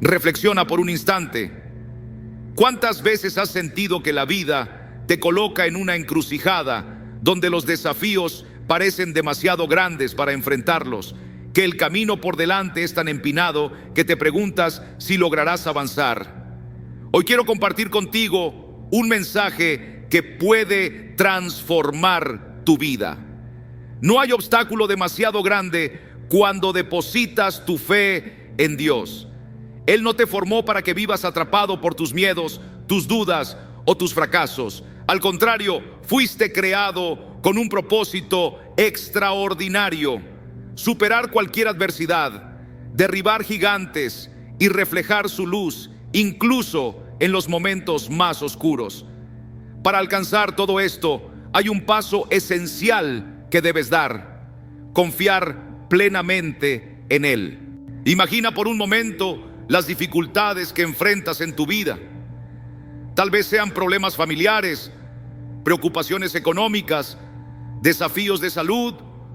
Reflexiona por un instante. ¿Cuántas veces has sentido que la vida te coloca en una encrucijada donde los desafíos parecen demasiado grandes para enfrentarlos, que el camino por delante es tan empinado que te preguntas si lograrás avanzar? Hoy quiero compartir contigo un mensaje que puede transformar tu vida. No hay obstáculo demasiado grande cuando depositas tu fe en Dios. Él no te formó para que vivas atrapado por tus miedos, tus dudas o tus fracasos. Al contrario, fuiste creado con un propósito extraordinario: superar cualquier adversidad, derribar gigantes y reflejar su luz, incluso en los momentos más oscuros. Para alcanzar todo esto, hay un paso esencial que debes dar: confiar plenamente en Él. Imagina por un momento las dificultades que enfrentas en tu vida. Tal vez sean problemas familiares, preocupaciones económicas, desafíos de salud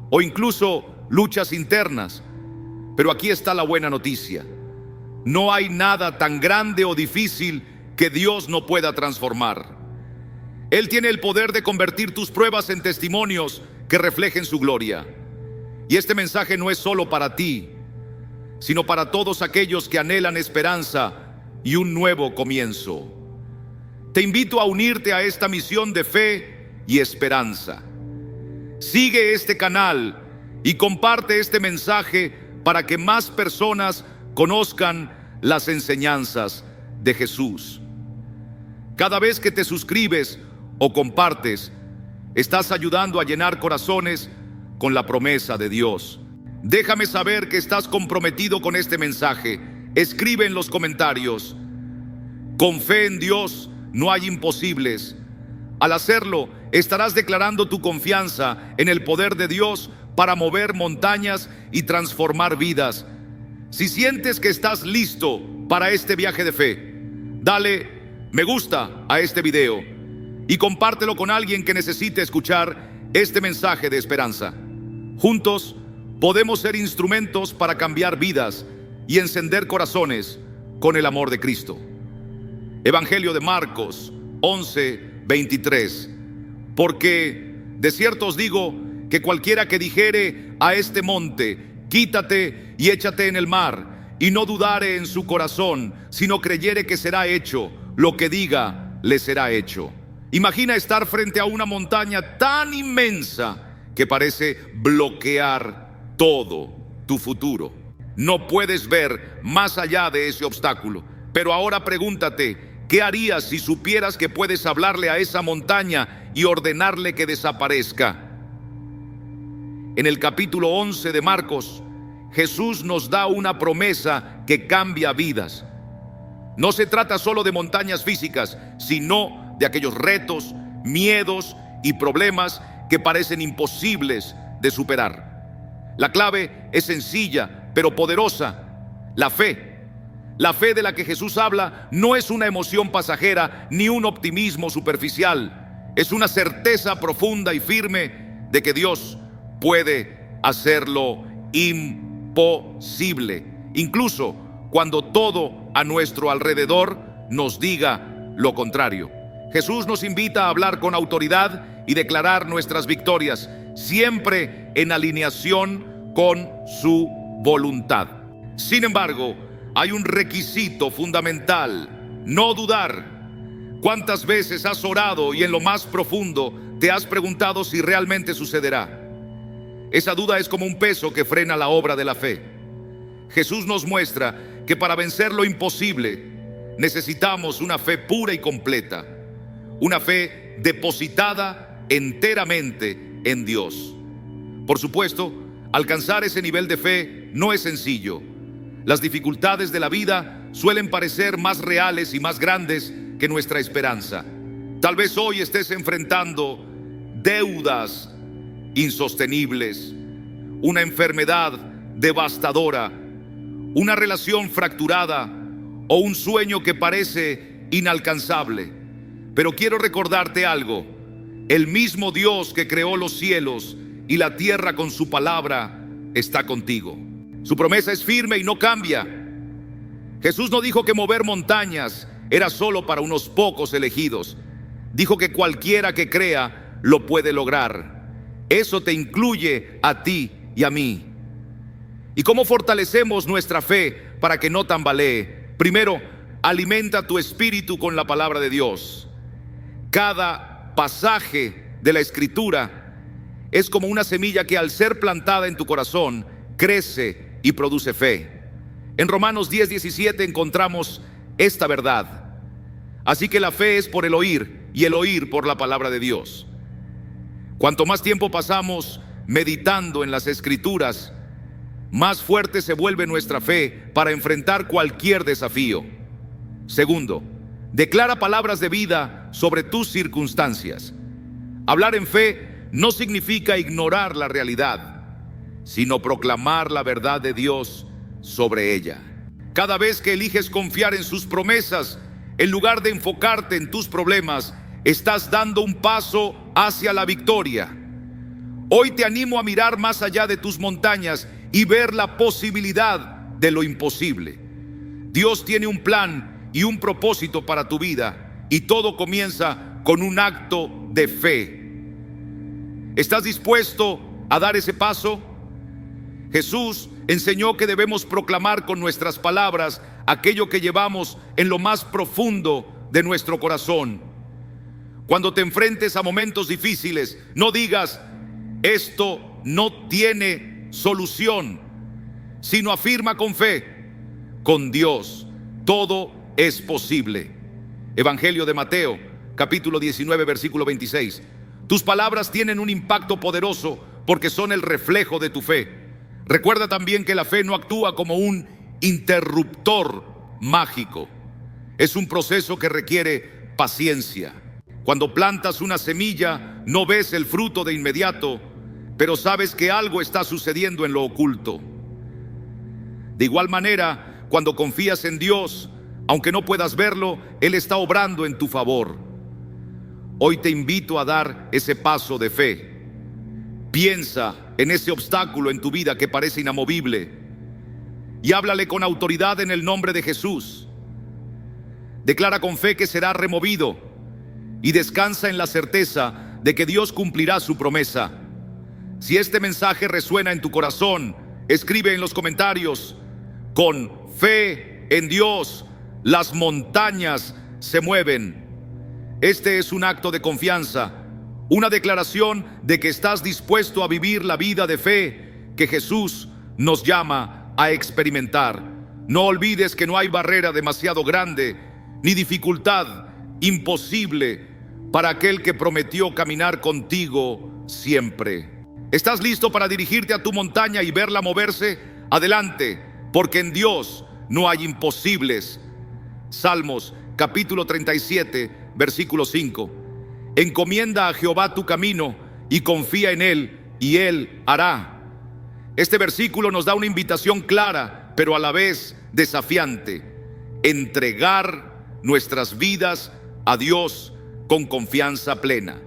o incluso luchas internas. Pero aquí está la buena noticia: no hay nada tan grande o difícil que Dios no pueda transformar. Él tiene el poder de convertir tus pruebas en testimonios que reflejen su gloria. Y este mensaje no es solo para ti, sino para todos aquellos que anhelan esperanza y un nuevo comienzo. Te invito a unirte a esta misión de fe y esperanza. Sigue este canal y comparte este mensaje para que más personas conozcan las enseñanzas de Jesús. Cada vez que te suscribes o compartes, estás ayudando a llenar corazones con la promesa de Dios. Déjame saber que estás comprometido con este mensaje. Escribe en los comentarios: con fe en Dios no hay imposibles. Al hacerlo, estarás declarando tu confianza en el poder de Dios para mover montañas y transformar vidas. Si sientes que estás listo para este viaje de fe, dale me gusta a este video y compártelo con alguien que necesite escuchar este mensaje de esperanza. Juntos podemos ser instrumentos para cambiar vidas y encender corazones con el amor de Cristo. Evangelio de Marcos 11:23. Porque de cierto os digo que cualquiera que dijere a este monte: quítate y échate en el mar, y no dudare en su corazón, sino creyere que será hecho lo que diga, le será hecho. Imagina estar frente a una montaña tan inmensa que parece bloquear todo tu futuro. No puedes ver más allá de ese obstáculo. Pero ahora pregúntate: ¿qué harías si supieras que puedes hablarle a esa montaña y ordenarle que desaparezca? En el capítulo 11 de Marcos, Jesús nos da una promesa que cambia vidas. No se trata solo de montañas físicas, sino de aquellos retos, miedos y problemas que parecen imposibles de superar. La clave es sencilla, pero poderosa: la fe. La fe de la que Jesús habla no es una emoción pasajera ni un optimismo superficial. Es una certeza profunda y firme de que Dios puede hacerlo imposible, incluso cuando todo a nuestro alrededor nos diga lo contrario. Jesús nos invita a hablar con autoridad y declarar nuestras victorias, siempre en alineación con su voluntad. Sin embargo, hay un requisito fundamental: no dudar. ¿Cuántas veces has orado y en lo más profundo te has preguntado si realmente sucederá? Esa duda es como un peso que frena la obra de la fe. Jesús nos muestra que para vencer lo imposible necesitamos una fe pura y completa, una fe depositada enteramente en Dios. Por supuesto, alcanzar ese nivel de fe no es sencillo. Las dificultades de la vida suelen parecer más reales y más grandes que nuestra esperanza. Tal vez hoy estés enfrentando deudas insostenibles, una enfermedad devastadora, una relación fracturada o un sueño que parece inalcanzable. Pero quiero recordarte algo: el mismo Dios que creó los cielos y la tierra con su palabra está contigo. Su promesa es firme y no cambia. Jesús no dijo que mover montañas era solo para unos pocos elegidos. Dijo que cualquiera que crea lo puede lograr. Eso te incluye a ti y a mí. ¿Y cómo fortalecemos nuestra fe para que no tambalee? Primero, alimenta tu espíritu con la palabra de Dios. Cada pasaje de la Escritura es como una semilla que al ser plantada en tu corazón crece y produce fe. En Romanos 10:17 encontramos esta verdad. Así que la fe es por el oír y el oír por la palabra de Dios. Cuanto más tiempo pasamos meditando en las Escrituras, más fuerte se vuelve nuestra fe para enfrentar cualquier desafío. Segundo, declara palabras de vida sobre tus circunstancias. Hablar en fe no significa ignorar la realidad, sino proclamar la verdad de Dios sobre ella. Cada vez que eliges confiar en sus promesas, en lugar de enfocarte en tus problemas, estás dando un paso hacia la victoria. Hoy te animo a mirar más allá de tus montañas y ver la posibilidad de lo imposible. Dios tiene un plan y un propósito para tu vida, y todo comienza con un acto de fe. ¿Estás dispuesto a dar ese paso? Jesús enseñó que debemos proclamar con nuestras palabras aquello que llevamos en lo más profundo de nuestro corazón. Cuando te enfrentes a momentos difíciles, no digas, esto no tiene solución, sino afirma con fe, con Dios todo es posible. Evangelio de Mateo, capítulo 19, versículo 26. Tus palabras tienen un impacto poderoso porque son el reflejo de tu fe. Recuerda también que la fe no actúa como un interruptor mágico. Es un proceso que requiere paciencia. Cuando plantas una semilla, no ves el fruto de inmediato, pero sabes que algo está sucediendo en lo oculto. De igual manera, cuando confías en Dios, aunque no puedas verlo, Él está obrando en tu favor. Hoy te invito a dar ese paso de fe. Piensa en ese obstáculo en tu vida que parece inamovible y háblale con autoridad en el nombre de Jesús. Declara con fe que será removido y descansa en la certeza de que Dios cumplirá su promesa. Si este mensaje resuena en tu corazón, escribe en los comentarios: con fe en Dios, las montañas se mueven. Este es un acto de confianza, una declaración de que estás dispuesto a vivir la vida de fe que Jesús nos llama a experimentar. No olvides que no hay barrera demasiado grande, ni dificultad imposible para aquel que prometió caminar contigo siempre. ¿Estás listo para dirigirte a tu montaña y verla moverse? Adelante, porque en Dios no hay imposibles. Salmos capítulo 37, versículo 5. Encomienda a Jehová tu camino y confía en Él, y Él hará. Este versículo nos da una invitación clara, pero a la vez desafiante: entregar nuestras vidas a Dios con confianza plena.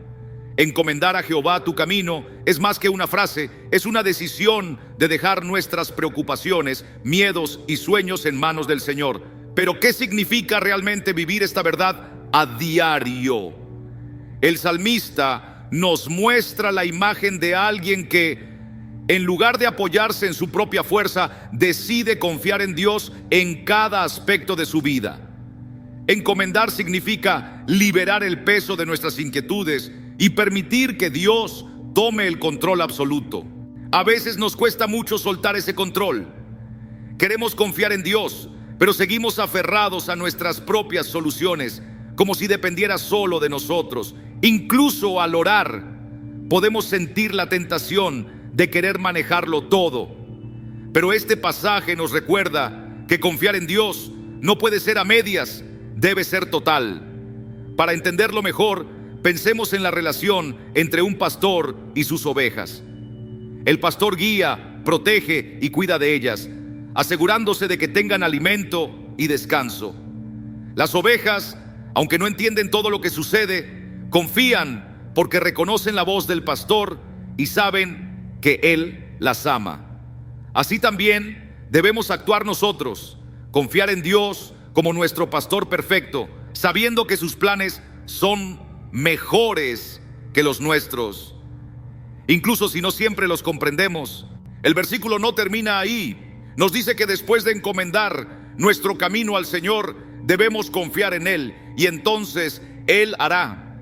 Encomendar a Jehová tu camino es más que una frase, es una decisión de dejar nuestras preocupaciones, miedos y sueños en manos del Señor. Pero ¿qué significa realmente vivir esta verdad a diario? El salmista nos muestra la imagen de alguien que, en lugar de apoyarse en su propia fuerza, decide confiar en Dios en cada aspecto de su vida. Encomendar significa liberar el peso de nuestras inquietudes y permitir que Dios tome el control absoluto. A veces nos cuesta mucho soltar ese control. Queremos confiar en Dios, pero seguimos aferrados a nuestras propias soluciones, como si dependiera solo de nosotros. Incluso al orar, podemos sentir la tentación de querer manejarlo todo. Pero este pasaje nos recuerda que confiar en Dios no puede ser a medias, debe ser total. Para entenderlo mejor, pensemos en la relación entre un pastor y sus ovejas. El pastor guía, protege y cuida de ellas, asegurándose de que tengan alimento y descanso. Las ovejas, aunque no entienden todo lo que sucede, confían porque reconocen la voz del pastor y saben que Él las ama. Así también debemos actuar nosotros. Confiar en Dios como nuestro pastor perfecto, sabiendo que sus planes son mejores que los nuestros, incluso si no siempre los comprendemos. El versículo no termina ahí. Nos dice que después de encomendar nuestro camino al Señor, debemos confiar en Él, y entonces Él hará.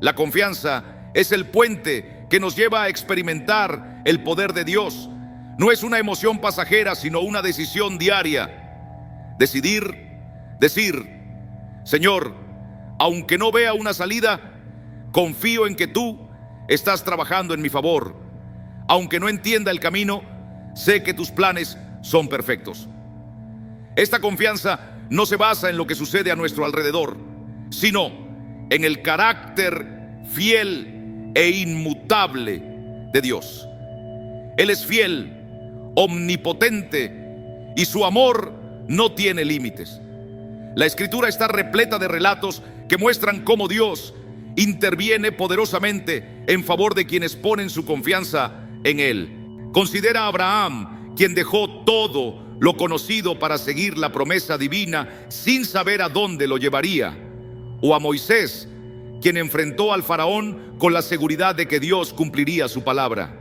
La confianza es el puente que nos lleva a experimentar el poder de Dios. No es una emoción pasajera, sino una decisión diaria. Decir, Señor, aunque no vea una salida, confío en que tú estás trabajando en mi favor. Aunque no entienda el camino, sé que tus planes son perfectos. Esta confianza no se basa en lo que sucede a nuestro alrededor, sino en el carácter fiel e inmutable de Dios. Él es fiel, omnipotente, y su amor no tiene límites. La Escritura está repleta de relatos que muestran cómo Dios interviene poderosamente en favor de quienes ponen su confianza en Él. Considera a Abraham, quien dejó todo lo conocido para seguir la promesa divina sin saber a dónde lo llevaría. O a Moisés, quien enfrentó al faraón con la seguridad de que Dios cumpliría su palabra.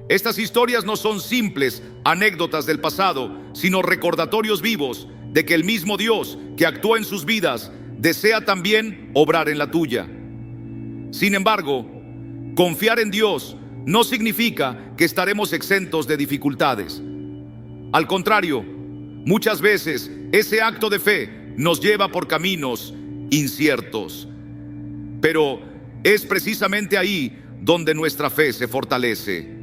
Estas historias no son simples anécdotas del pasado, sino recordatorios vivos de que el mismo Dios que actuó en sus vidas desea también obrar en la tuya. Sin embargo, confiar en Dios no significa que estaremos exentos de dificultades. Al contrario, muchas veces ese acto de fe nos lleva por caminos inciertos. Pero es precisamente ahí donde nuestra fe se fortalece.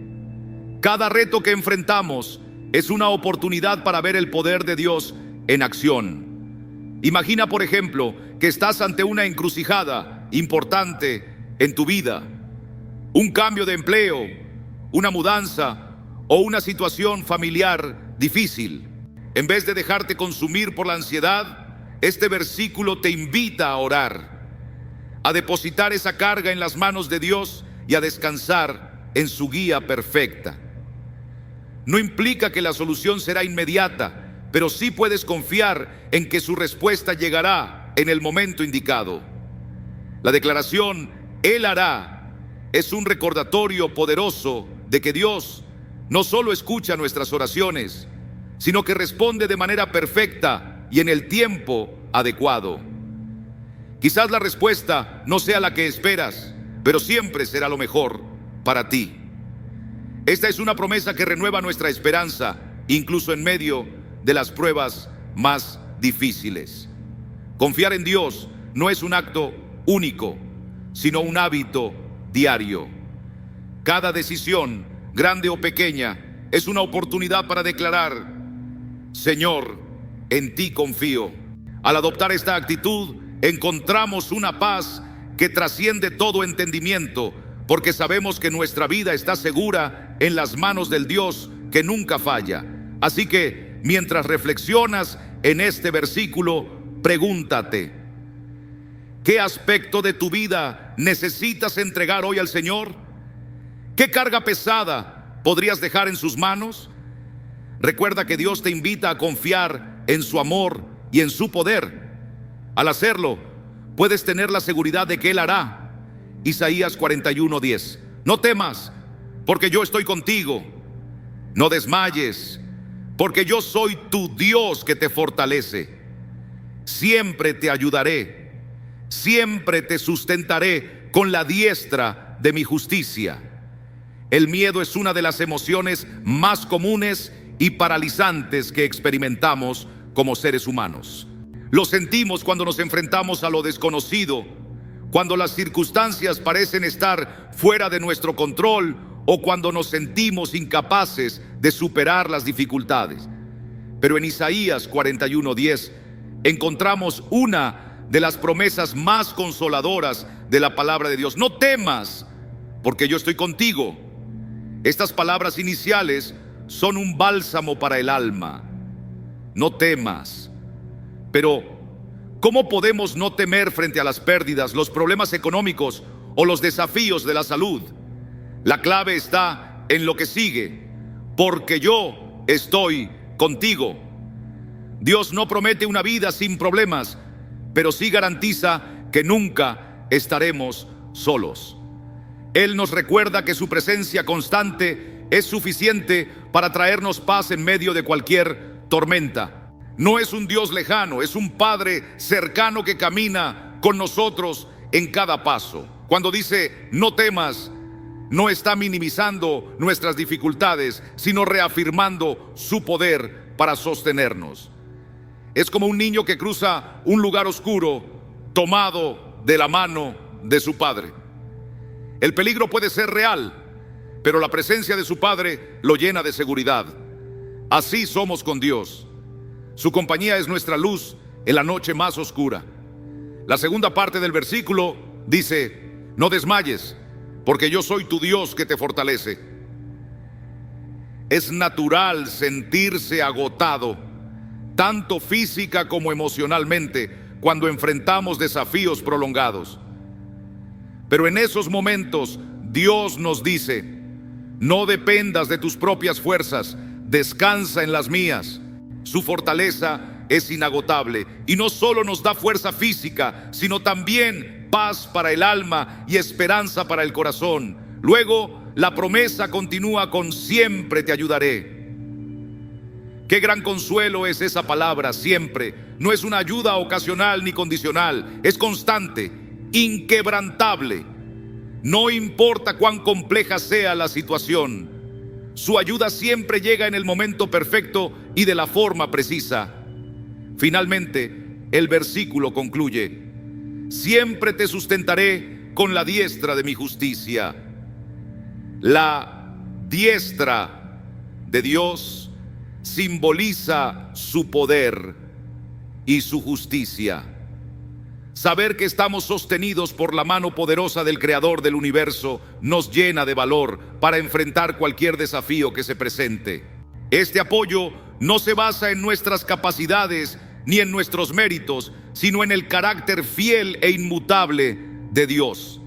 Cada reto que enfrentamos es una oportunidad para ver el poder de Dios en acción. Imagina, por ejemplo, que estás ante una encrucijada importante en tu vida. Un cambio de empleo, una mudanza o una situación familiar difícil. En vez de dejarte consumir por la ansiedad, este versículo te invita a orar, a depositar esa carga en las manos de Dios y a descansar en su guía perfecta. No implica que la solución será inmediata, pero sí puedes confiar en que su respuesta llegará en el momento indicado. La declaración Él hará es un recordatorio poderoso de que Dios no solo escucha nuestras oraciones, sino que responde de manera perfecta y en el tiempo adecuado. Quizás la respuesta no sea la que esperas, pero siempre será lo mejor para ti. Esta es una promesa que renueva nuestra esperanza, incluso en medio de las pruebas más difíciles. Confiar en Dios no es un acto único, sino un hábito diario. Cada decisión, grande o pequeña, es una oportunidad para declarar: Señor, en ti confío. Al adoptar esta actitud, encontramos una paz que trasciende todo entendimiento, porque sabemos que nuestra vida está segura en las manos del Dios que nunca falla. Así que, mientras reflexionas en este versículo, pregúntate: ¿qué aspecto de tu vida necesitas entregar hoy al Señor? ¿Qué carga pesada podrías dejar en sus manos? Recuerda que Dios te invita a confiar en su amor y en su poder. Al hacerlo, puedes tener la seguridad de que Él hará. Isaías 41:10. No temas, porque yo estoy contigo. No desmayes, porque yo soy tu Dios que te fortalece. Siempre te ayudaré, siempre te sustentaré con la diestra de mi justicia. El miedo es una de las emociones más comunes y paralizantes que experimentamos como seres humanos. Lo sentimos cuando nos enfrentamos a lo desconocido, cuando las circunstancias parecen estar fuera de nuestro control o cuando nos sentimos incapaces de superar las dificultades. Pero en Isaías 41:10 encontramos una de las promesas más consoladoras de la palabra de Dios. No temas, porque yo estoy contigo. Estas palabras iniciales son un bálsamo para el alma. No temas. Pero, ¿cómo podemos no temer frente a las pérdidas, los problemas económicos o los desafíos de la salud? La clave está en lo que sigue: porque yo estoy contigo. Dios no promete una vida sin problemas, pero sí garantiza que nunca estaremos solos. Él nos recuerda que su presencia constante es suficiente para traernos paz en medio de cualquier tormenta. No es un Dios lejano, es un Padre cercano que camina con nosotros en cada paso. Cuando dice no temas, no está minimizando nuestras dificultades, sino reafirmando su poder para sostenernos. Es como un niño que cruza un lugar oscuro, tomado de la mano de su padre. El peligro puede ser real, pero la presencia de su Padre lo llena de seguridad. Así somos con Dios. Su compañía es nuestra luz en la noche más oscura. La segunda parte del versículo dice: no desmayes, porque yo soy tu Dios que te fortalece. Es natural sentirse agotado, tanto física como emocionalmente, cuando enfrentamos desafíos prolongados. Pero en esos momentos Dios nos dice: no dependas de tus propias fuerzas, descansa en las mías. Su fortaleza es inagotable y no solo nos da fuerza física, sino también paz para el alma y esperanza para el corazón. Luego, la promesa continúa con siempre te ayudaré. Qué gran consuelo es esa palabra, siempre. No es una ayuda ocasional ni condicional, es constante, inquebrantable. No importa cuán compleja sea la situación, su ayuda siempre llega en el momento perfecto y de la forma precisa. Finalmente, el versículo concluye: siempre te sustentaré con la diestra de mi justicia. La diestra de Dios simboliza su poder y su justicia. Saber que estamos sostenidos por la mano poderosa del Creador del universo nos llena de valor para enfrentar cualquier desafío que se presente. Este apoyo no se basa en nuestras capacidades ni en nuestros méritos, sino en el carácter fiel e inmutable de Dios.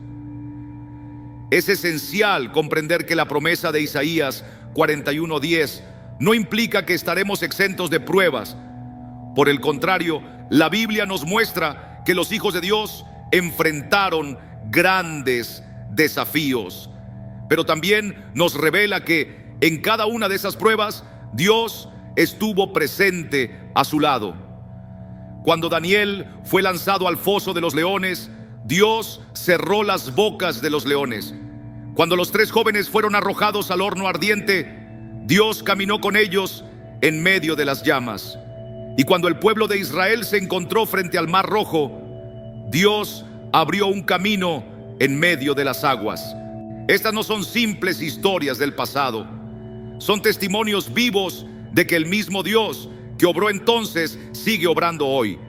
Es esencial comprender que la promesa de Isaías 41:10 no implica que estaremos exentos de pruebas. Por el contrario, la Biblia nos muestra que los hijos de Dios enfrentaron grandes desafíos, pero también nos revela que en cada una de esas pruebas Dios estuvo presente a su lado. Cuando Daniel fue lanzado al foso de los leones, Dios cerró las bocas de los leones. Cuando los 3 jóvenes fueron arrojados al horno ardiente, Dios caminó con ellos en medio de las llamas. Y cuando el pueblo de Israel se encontró frente al Mar Rojo, Dios abrió un camino en medio de las aguas. Estas no son simples historias del pasado, son testimonios vivos de que el mismo Dios que obró entonces sigue obrando hoy.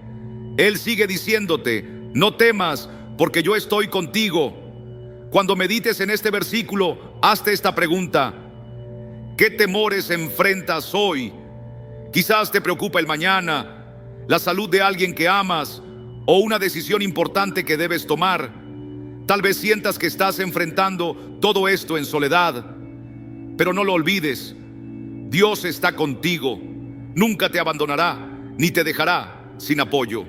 Él sigue diciéndote: no temas, porque yo estoy contigo. Cuando medites en este versículo, hazte esta pregunta: ¿qué temores enfrentas hoy? Quizás te preocupa el mañana, la salud de alguien que amas o una decisión importante que debes tomar. Tal vez sientas que estás enfrentando todo esto en soledad, pero no lo olvides. Dios está contigo, nunca te abandonará ni te dejará sin apoyo.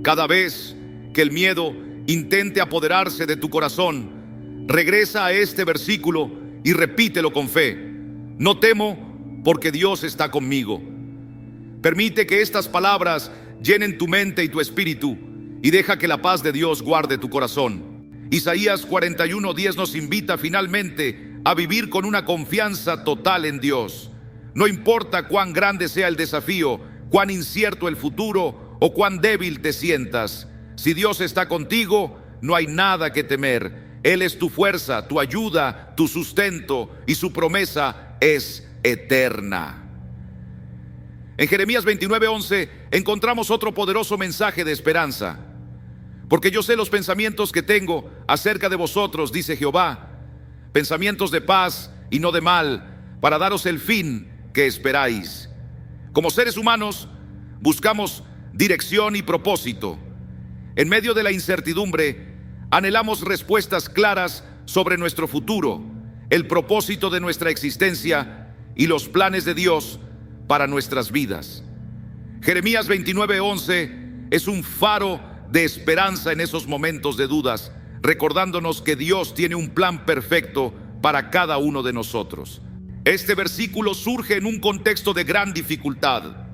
Cada vez que el miedo intente apoderarse de tu corazón, regresa a este versículo y repítelo con fe: no temo, porque Dios está conmigo. Permite que estas palabras llenen tu mente y tu espíritu y deja que la paz de Dios guarde tu corazón. Isaías 41:10 nos invita finalmente a vivir con una confianza total en Dios. No importa cuán grande sea el desafío, cuán incierto el futuro o cuán débil te sientas. Si Dios está contigo, no hay nada que temer. Él es tu fuerza, tu ayuda, tu sustento, y su promesa es eterna. En Jeremías 29:11 encontramos otro poderoso mensaje de esperanza. Porque yo sé los pensamientos que tengo acerca de vosotros, dice Jehová, pensamientos de paz y no de mal, para daros el fin que esperáis. Como seres humanos buscamos dirección y propósito. En medio de la incertidumbre, anhelamos respuestas claras sobre nuestro futuro, el propósito de nuestra existencia y los planes de Dios para nuestras vidas. Jeremías 29:11 es un faro de esperanza en esos momentos de dudas, recordándonos que Dios tiene un plan perfecto para cada uno de nosotros. Este versículo surge en un contexto de gran dificultad.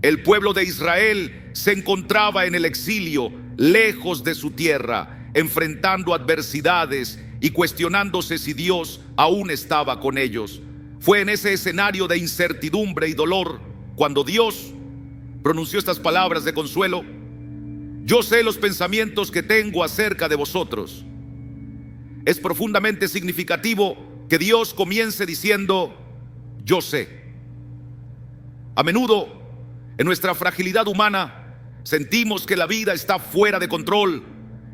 El pueblo de Israel se encontraba en el exilio, lejos de su tierra, enfrentando adversidades y cuestionándose si Dios aún estaba con ellos. Fue en ese escenario de incertidumbre y dolor cuando Dios pronunció estas palabras de consuelo: yo sé los pensamientos que tengo acerca de vosotros. Es profundamente significativo que Dios comience diciendo: yo sé. A menudo, en nuestra fragilidad humana, sentimos que la vida está fuera de control,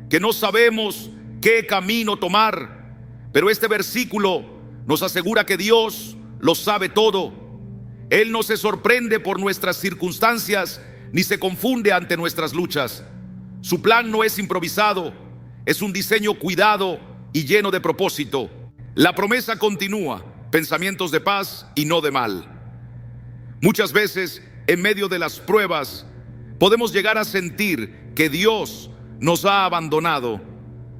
que no sabemos qué camino tomar, pero este versículo nos asegura que Dios lo sabe todo. Él no se sorprende por nuestras circunstancias, ni se confunde ante nuestras luchas. Su plan no es improvisado, es un diseño cuidado y lleno de propósito. La promesa continúa: pensamientos de paz y no de mal. Muchas veces, en medio de las pruebas, podemos llegar a sentir que Dios nos ha abandonado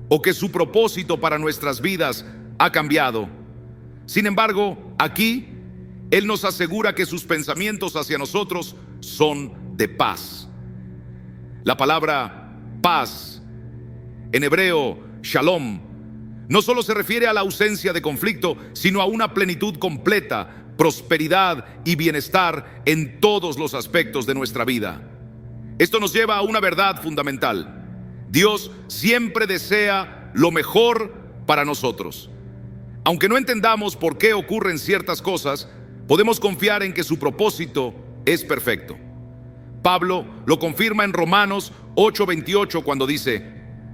o que su propósito para nuestras vidas ha cambiado. Sin embargo, aquí Él nos asegura que sus pensamientos hacia nosotros son de paz. La palabra paz, en hebreo shalom, no solo se refiere a la ausencia de conflicto, sino a una plenitud completa, prosperidad y bienestar en todos los aspectos de nuestra vida. Esto nos lleva a una verdad fundamental: Dios siempre desea lo mejor para nosotros. Aunque no entendamos por qué ocurren ciertas cosas, podemos confiar en que su propósito es perfecto. Pablo lo confirma en Romanos 8:28 cuando dice: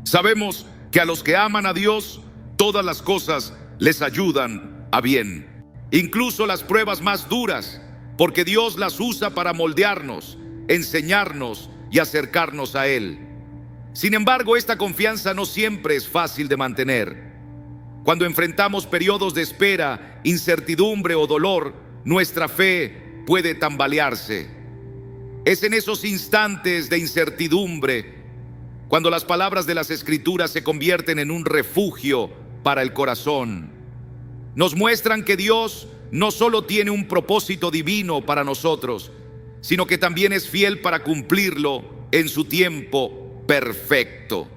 sabemos que a los que aman a Dios, todas las cosas les ayudan a bien, incluso las pruebas más duras, porque Dios las usa para moldearnos, enseñarnos y acercarnos a Él. Sin embargo, esta confianza no siempre es fácil de mantener. Cuando enfrentamos periodos de espera, incertidumbre o dolor, nuestra fe puede tambalearse. Es en esos instantes de incertidumbre cuando las palabras de las Escrituras se convierten en un refugio para el corazón. Nos muestran que Dios no solo tiene un propósito divino para nosotros, sino que también es fiel para cumplirlo en su tiempo perfecto.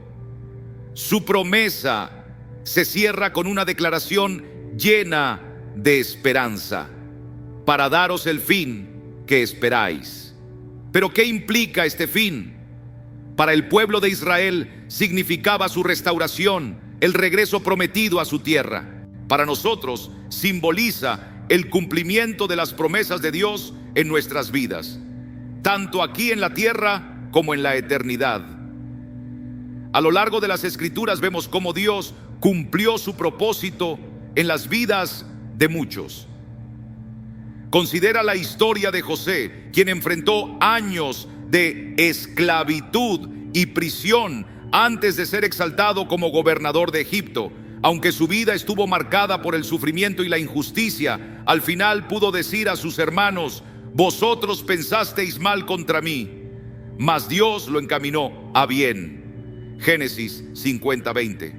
Su promesa se cierra con una declaración llena de esperanza: para daros el fin que esperáis. Pero ¿qué implica este fin? Para el pueblo de Israel significaba su restauración, el regreso prometido a su tierra. Para nosotros simboliza el cumplimiento de las promesas de Dios en nuestras vidas, tanto aquí en la tierra como en la eternidad. A lo largo de las Escrituras vemos cómo Dios cumplió su propósito en las vidas de muchos. Considera la historia de José, quien enfrentó años de esclavitud y prisión antes de ser exaltado como gobernador de Egipto. Aunque su vida estuvo marcada por el sufrimiento y la injusticia, al final pudo decir a sus hermanos: vosotros pensasteis mal contra mí, mas Dios lo encaminó a bien. Génesis 50:20.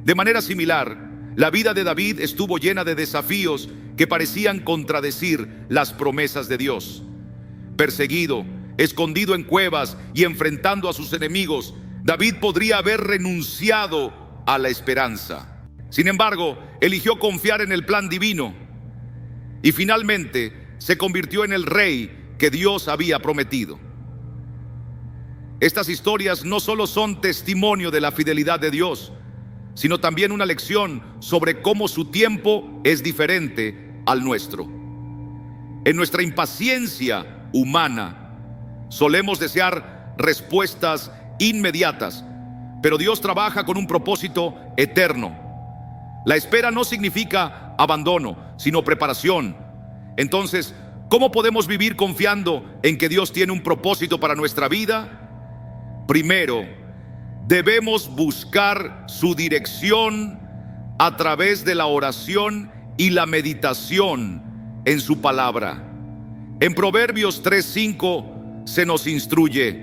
De manera similar, la vida de David estuvo llena de desafíos que parecían contradecir las promesas de Dios. Perseguido, escondido en cuevas y enfrentando a sus enemigos, David podría haber renunciado a la esperanza. Sin embargo, eligió confiar en el plan divino y finalmente se convirtió en el rey que Dios había prometido. Estas historias no solo son testimonio de la fidelidad de Dios, sino también una lección sobre cómo su tiempo es diferente al nuestro. En nuestra impaciencia humana, solemos desear respuestas inmediatas, pero Dios trabaja con un propósito eterno. La espera no significa abandono, sino preparación. Entonces, ¿cómo podemos vivir confiando en que Dios tiene un propósito para nuestra vida? Primero, debemos buscar su dirección a través de la oración y la meditación en su palabra. En Proverbios 3:5 se nos instruye: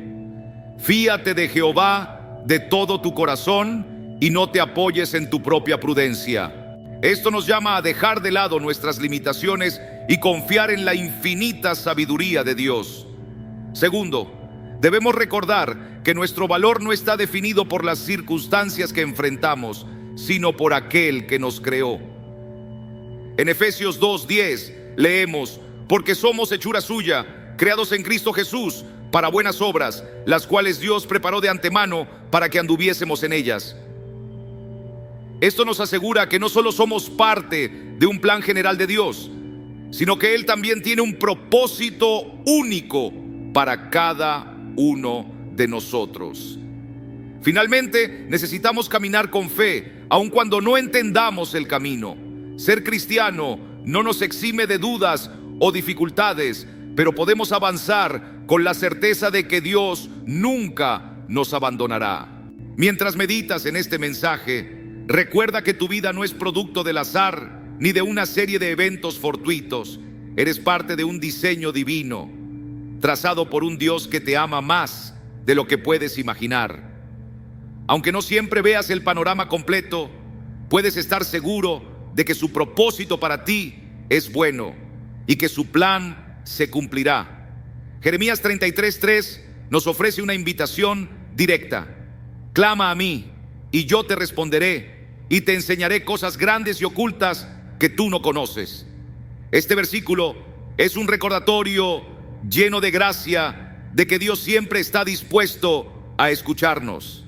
fíate de Jehová de todo tu corazón y no te apoyes en tu propia prudencia. Esto nos llama a dejar de lado nuestras limitaciones y confiar en la infinita sabiduría de Dios. Segundo, debemos recordar que nuestro valor no está definido por las circunstancias que enfrentamos, sino por aquel que nos creó. En Efesios 2:10 leemos: porque somos hechura suya, creados en Cristo Jesús, para buenas obras, las cuales Dios preparó de antemano para que anduviésemos en ellas. Esto nos asegura que no solo somos parte de un plan general de Dios, sino que Él también tiene un propósito único para cada uno de nosotros. Finalmente, necesitamos caminar con fe, aun cuando no entendamos el camino. Ser cristiano no nos exime de dudas o dificultades, pero podemos avanzar con la certeza de que Dios nunca nos abandonará. Mientras meditas en este mensaje, recuerda que tu vida no es producto del azar ni de una serie de eventos fortuitos. Eres parte de un diseño divino, trazado por un Dios que te ama más de lo que puedes imaginar. Aunque no siempre veas el panorama completo, puedes estar seguro de que su propósito para ti es bueno y que su plan se cumplirá. Jeremías 33:3 nos ofrece una invitación directa: clama a mí y yo te responderé y te enseñaré cosas grandes y ocultas que tú no conoces. Este versículo es un recordatorio lleno de gracia de que Dios siempre está dispuesto a escucharnos.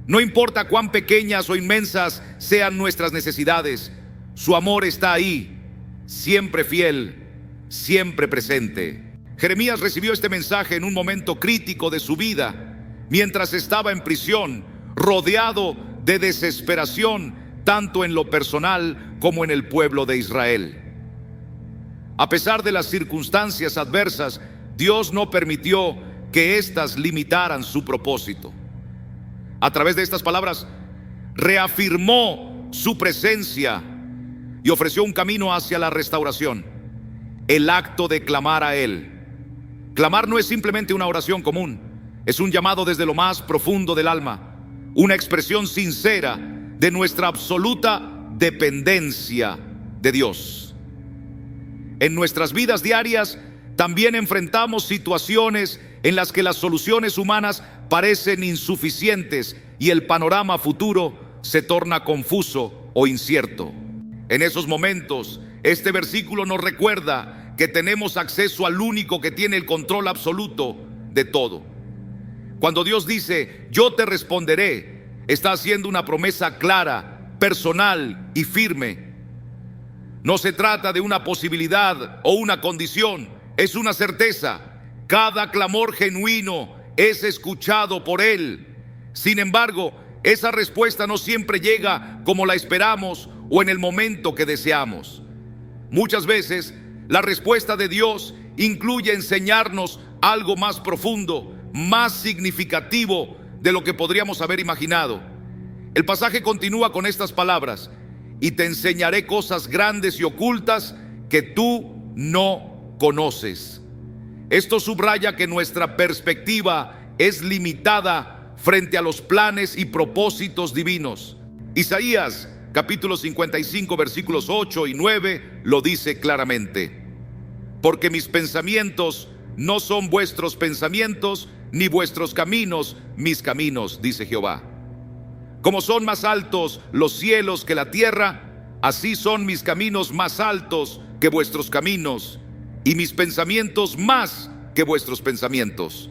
No importa cuán pequeñas o inmensas sean nuestras necesidades, su amor está ahí, siempre fiel, siempre presente. Jeremías recibió este mensaje en un momento crítico de su vida, mientras estaba en prisión, rodeado de desesperación, tanto en lo personal como en el pueblo de Israel. A pesar de las circunstancias adversas, Dios no permitió que éstas limitaran su propósito. A través de estas palabras, reafirmó su presencia y ofreció un camino hacia la restauración: el acto de clamar a Él. Clamar no es simplemente una oración común, es un llamado desde lo más profundo del alma, una expresión sincera de nuestra absoluta dependencia de Dios. En nuestras vidas diarias también enfrentamos situaciones en las que las soluciones humanas parecen insuficientes y el panorama futuro se torna confuso o incierto. En esos momentos, este versículo nos recuerda que tenemos acceso al único que tiene el control absoluto de todo. Cuando Dios dice: yo te responderé, está haciendo una promesa clara, personal y firme. No se trata de una posibilidad o una condición, es una certeza. Cada clamor genuino es escuchado por Él. Sin embargo, esa respuesta no siempre llega como la esperamos o en el momento que deseamos. Muchas veces, la respuesta de Dios incluye enseñarnos algo más profundo, más significativo de lo que podríamos haber imaginado. El pasaje continúa con estas palabras: y te enseñaré cosas grandes y ocultas que tú no conoces. Esto subraya que nuestra perspectiva es limitada frente a los planes y propósitos divinos. Isaías capítulo 55 versículos 8 y 9 lo dice claramente: porque mis pensamientos no son vuestros pensamientos, ni vuestros caminos mis caminos, dice Jehová. Como son más altos los cielos que la tierra, así son mis caminos más altos que vuestros caminos, y mis pensamientos más que vuestros pensamientos.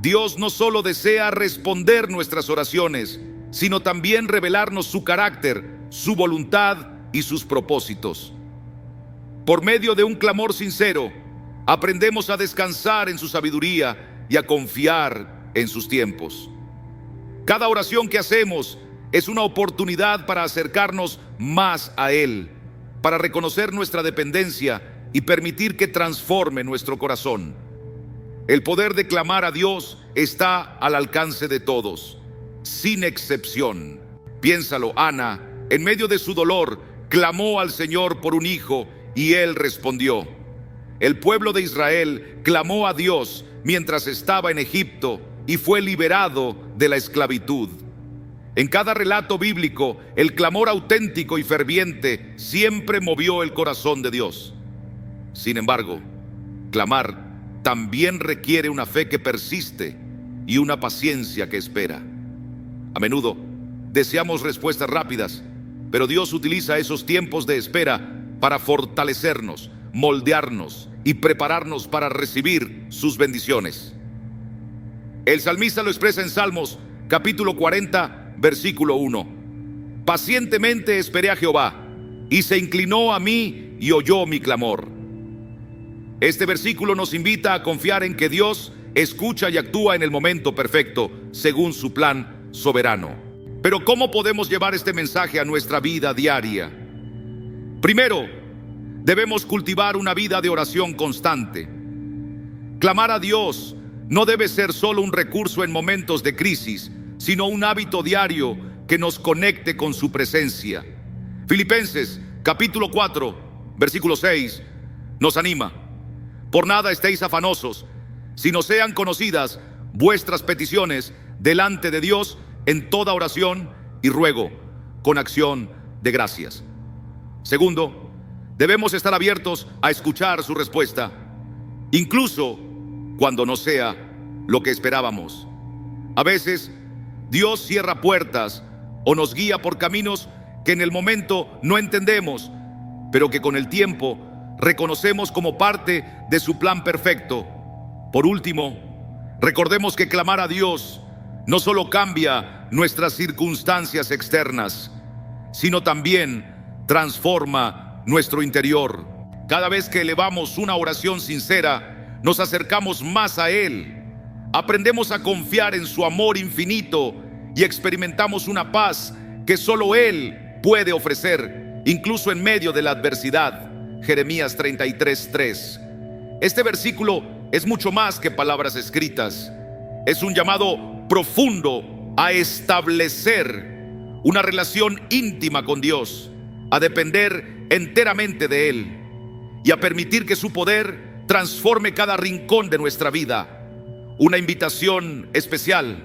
Dios no solo desea responder nuestras oraciones, sino también revelarnos su carácter, su voluntad y sus propósitos. Por medio de un clamor sincero, aprendemos a descansar en su sabiduría y a confiar en sus tiempos. Cada oración que hacemos es una oportunidad para acercarnos más a Él, para reconocer nuestra dependencia y permitir que transforme nuestro corazón. El poder de clamar a Dios está al alcance de todos, sin excepción. Piénsalo, Ana, en medio de su dolor, clamó al Señor por un hijo y Él respondió. el pueblo de Israel clamó a Dios mientras estaba en Egipto y fue liberado de la esclavitud. En cada relato bíblico, el clamor auténtico y ferviente siempre movió el corazón de Dios. Sin embargo, clamar también requiere una fe que persiste y una paciencia que espera. A menudo deseamos respuestas rápidas, pero Dios utiliza esos tiempos de espera para fortalecernos, moldearnos y prepararnos para recibir sus bendiciones. El salmista lo expresa en Salmos capítulo 40, versículo 1. Pacientemente esperé a Jehová, y se inclinó a mí y oyó mi clamor. Este versículo nos invita a confiar en que Dios escucha y actúa en el momento perfecto, según su plan soberano. Pero ¿cómo podemos llevar este mensaje a nuestra vida diaria? Primero, debemos cultivar una vida de oración constante. Clamar a Dios no debe ser solo un recurso en momentos de crisis, sino un hábito diario que nos conecte con su presencia. Filipenses capítulo 4, versículo 6 nos anima: por nada estéis afanosos, sino sean conocidas vuestras peticiones delante de Dios en toda oración y ruego, con acción de gracias. Segundo, debemos estar abiertos a escuchar su respuesta, incluso cuando no sea lo que esperábamos. A veces, Dios cierra puertas o nos guía por caminos que en el momento no entendemos, pero que con el tiempo reconocemos como parte de su plan perfecto. Por último, recordemos que clamar a Dios no solo cambia nuestras circunstancias externas, sino también transforma nuestro interior. Cada vez que elevamos una oración sincera, nos acercamos más a Él, aprendemos a confiar en su amor infinito y experimentamos una paz que solo Él puede ofrecer, incluso en medio de la adversidad. Jeremías 33:3. Este versículo es mucho más que palabras escritas. Es un llamado profundo a establecer una relación íntima con Dios, a depender enteramente de Él y a permitir que su poder transforme cada rincón de nuestra vida. Una invitación especial.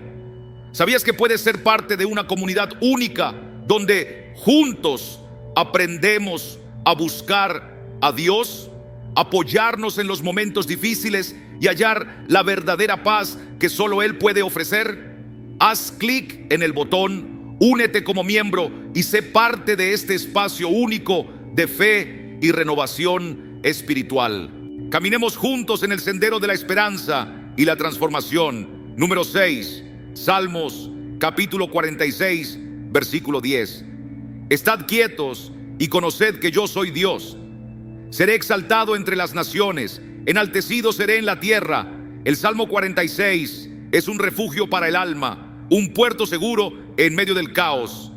¿Sabías que puedes ser parte de una comunidad única donde juntos aprendemos a buscar a Dios, apoyarnos en los momentos difíciles y hallar la verdadera paz que solo Él puede ofrecer? Haz clic en el botón Únete como miembro y sé parte de este espacio único de fe y renovación espiritual. Caminemos juntos en el sendero de la esperanza y la transformación. Número 6, Salmos capítulo 46, versículo 10. Estad quietos y conoced que yo soy Dios. Seré exaltado entre las naciones, enaltecido seré en la tierra. El Salmo 46 es un refugio para el alma, un puerto seguro en medio del caos.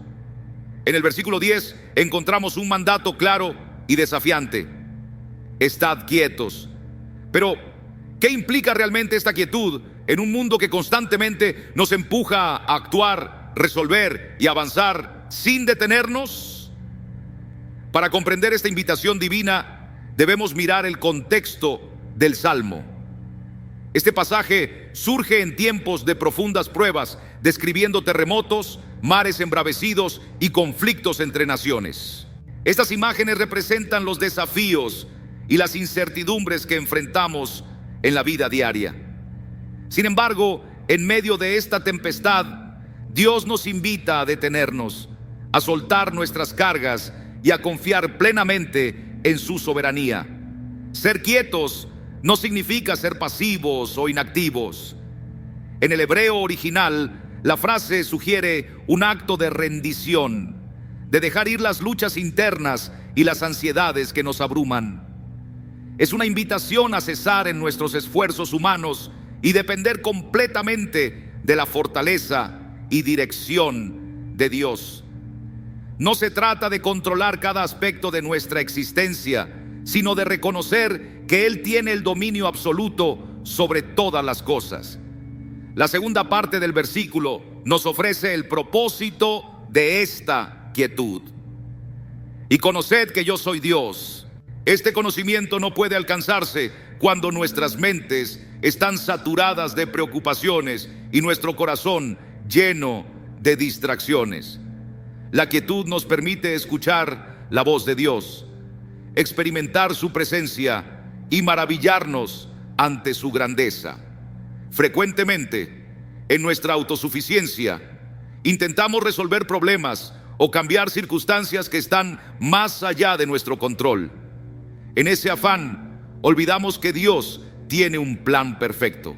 En el versículo 10 encontramos un mandato claro y desafiante: estad quietos. Pero, ¿qué implica realmente esta quietud en un mundo que constantemente nos empuja a actuar, resolver y avanzar sin detenernos? Para comprender esta invitación divina, debemos mirar el contexto del Salmo. Este pasaje surge en tiempos de profundas pruebas, describiendo terremotos, mares embravecidos y conflictos entre naciones. Estas imágenes representan los desafíos y las incertidumbres que enfrentamos en la vida diaria. Sin embargo, en medio de esta tempestad, Dios nos invita a detenernos, a soltar nuestras cargas y a confiar plenamente en su soberanía. Ser quietos no significa ser pasivos o inactivos. En el hebreo original, la frase sugiere un acto de rendición, de dejar ir las luchas internas y las ansiedades que nos abruman. Es una invitación a cesar en nuestros esfuerzos humanos y depender completamente de la fortaleza y dirección de Dios. No se trata de controlar cada aspecto de nuestra existencia, sino de reconocer que Él tiene el dominio absoluto sobre todas las cosas. La segunda parte del versículo nos ofrece el propósito de esta quietud. Y conoced que yo soy Dios. Este conocimiento no puede alcanzarse cuando nuestras mentes están saturadas de preocupaciones y nuestro corazón lleno de distracciones. La quietud nos permite escuchar la voz de Dios, experimentar su presencia y maravillarnos ante su grandeza. Frecuentemente, en nuestra autosuficiencia, intentamos resolver problemas o cambiar circunstancias que están más allá de nuestro control. En ese afán, olvidamos que Dios tiene un plan perfecto.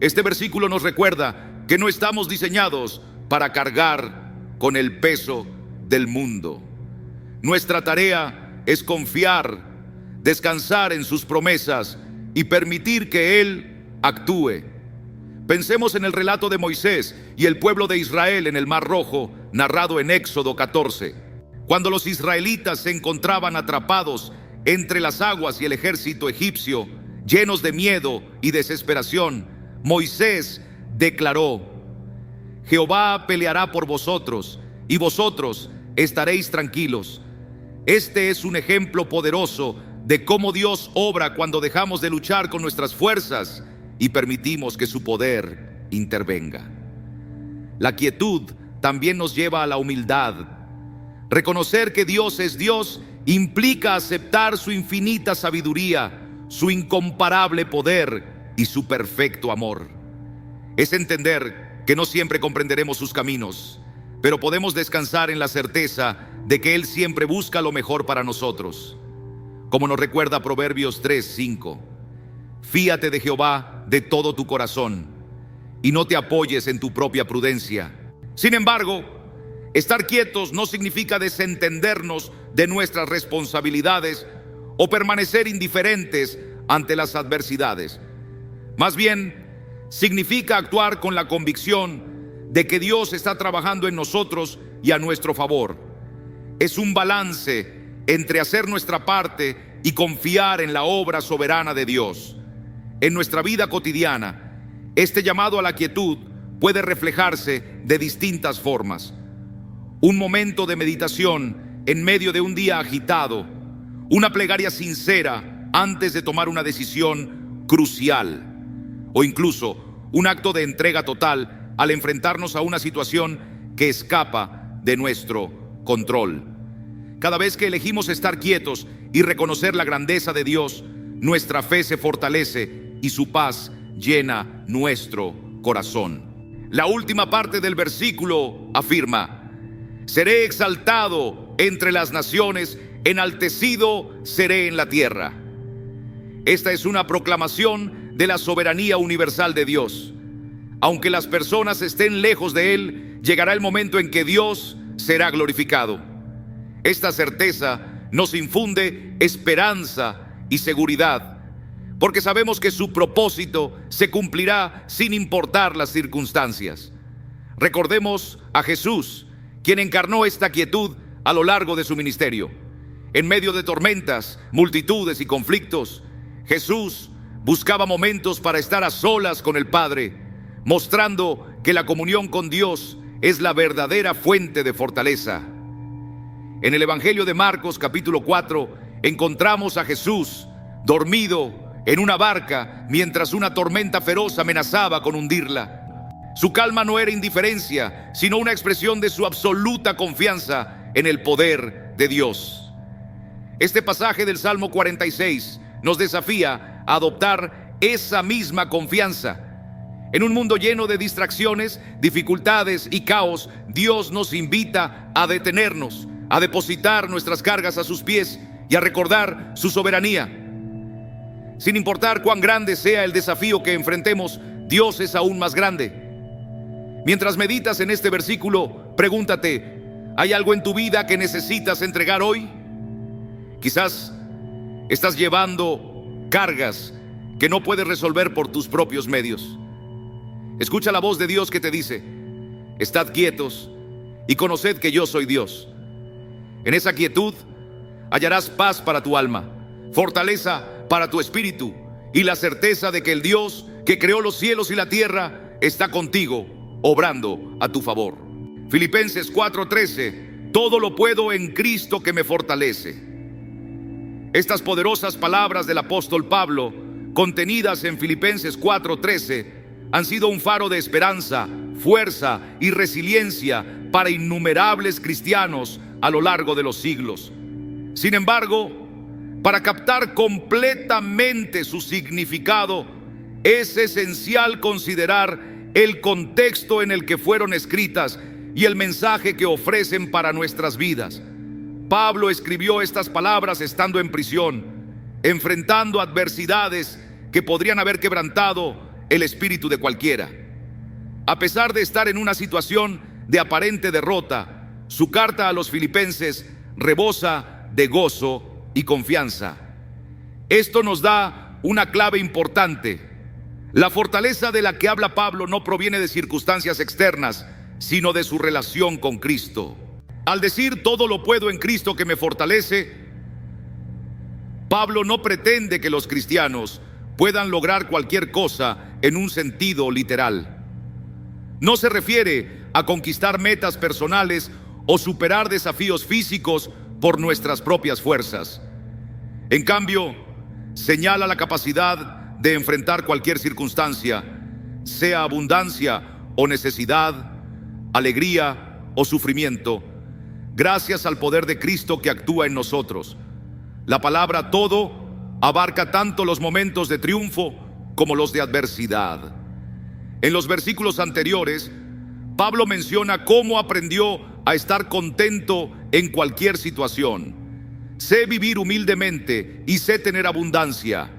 Este versículo nos recuerda que no estamos diseñados para cargar con el peso del mundo. Nuestra tarea es confiar, descansar en sus promesas y permitir que Él actúe. Pensemos en el relato de Moisés y el pueblo de Israel en el Mar Rojo, narrado en Éxodo 14. Cuando los israelitas se encontraban atrapados entre las aguas y el ejército egipcio, llenos de miedo y desesperación, Moisés declaró: Jehová peleará por vosotros, y vosotros estaréis tranquilos. Este es un ejemplo poderoso de cómo Dios obra cuando dejamos de luchar con nuestras fuerzas y permitimos que su poder intervenga. La quietud también nos lleva a la humildad. Reconocer que Dios es Dios implica aceptar su infinita sabiduría, su incomparable poder y su perfecto amor. Es entender que no siempre comprenderemos sus caminos, pero podemos descansar en la certeza de que Él siempre busca lo mejor para nosotros. Como nos recuerda Proverbios 3:5, fíate de Jehová de todo tu corazón y no te apoyes en tu propia prudencia. Sin embargo, estar quietos no significa desentendernos de nuestras responsabilidades o permanecer indiferentes ante las adversidades. Más bien, significa actuar con la convicción de que Dios está trabajando en nosotros y a nuestro favor. Es un balance entre hacer nuestra parte y confiar en la obra soberana de Dios. En nuestra vida cotidiana, este llamado a la quietud puede reflejarse de distintas formas. Un momento de meditación en medio de un día agitado, una plegaria sincera antes de tomar una decisión crucial, o incluso un acto de entrega total al enfrentarnos a una situación que escapa de nuestro control. Cada vez que elegimos estar quietos y reconocer la grandeza de Dios, nuestra fe se fortalece y su paz llena nuestro corazón. La última parte del versículo afirma: seré exaltado entre las naciones, enaltecido seré en la tierra. Esta es una proclamación de la soberanía universal de Dios. Aunque las personas estén lejos de Él, llegará el momento en que Dios será glorificado. Esta certeza nos infunde esperanza y seguridad, porque sabemos que su propósito se cumplirá sin importar las circunstancias. Recordemos a Jesús, quien encarnó esta quietud a lo largo de su ministerio. En medio de tormentas, multitudes y conflictos, Jesús buscaba momentos para estar a solas con el Padre, mostrando que la comunión con Dios es la verdadera fuente de fortaleza. En el Evangelio de Marcos, capítulo 4, encontramos a Jesús dormido en una barca mientras una tormenta feroz amenazaba con hundirla. Su calma no era indiferencia, sino una expresión de su absoluta confianza en el poder de Dios. Este pasaje del Salmo 46 nos desafía a adoptar esa misma confianza. En un mundo lleno de distracciones, dificultades y caos, Dios nos invita a detenernos, a depositar nuestras cargas a sus pies y a recordar su soberanía. Sin importar cuán grande sea el desafío que enfrentemos, Dios es aún más grande. Mientras meditas en este versículo, pregúntate: ¿hay algo en tu vida que necesitas entregar hoy? Quizás estás llevando cargas que no puedes resolver por tus propios medios. Escucha la voz de Dios que te dice: estad quietos y conoced que yo soy Dios. En esa quietud hallarás paz para tu alma, fortaleza para tu espíritu y la certeza de que el Dios que creó los cielos y la tierra está contigo, obrando a tu favor. Filipenses 4:13: todo lo puedo en Cristo que me fortalece. Estas poderosas palabras del apóstol Pablo, contenidas en Filipenses 4:13, han sido un faro de esperanza, fuerza y resiliencia para innumerables cristianos a lo largo de los siglos. Sin embargo, para captar completamente su significado, es esencial considerar el contexto en el que fueron escritas y el mensaje que ofrecen para nuestras vidas. Pablo escribió estas palabras estando en prisión, enfrentando adversidades que podrían haber quebrantado el espíritu de cualquiera. A pesar de estar en una situación de aparente derrota, su carta a los filipenses rebosa de gozo y confianza. Esto nos da una clave importante. La fortaleza de la que habla Pablo no proviene de circunstancias externas, sino de su relación con Cristo. Al decir todo lo puedo en Cristo que me fortalece, Pablo no pretende que los cristianos puedan lograr cualquier cosa en un sentido literal. No se refiere a conquistar metas personales o superar desafíos físicos por nuestras propias fuerzas. En cambio, señala la capacidad de enfrentar cualquier circunstancia, sea abundancia o necesidad, alegría o sufrimiento, gracias al poder de Cristo que actúa en nosotros. La palabra todo abarca tanto los momentos de triunfo como los de adversidad. En los versículos anteriores, Pablo menciona cómo aprendió a estar contento en cualquier situación. Sé vivir humildemente y sé tener abundancia.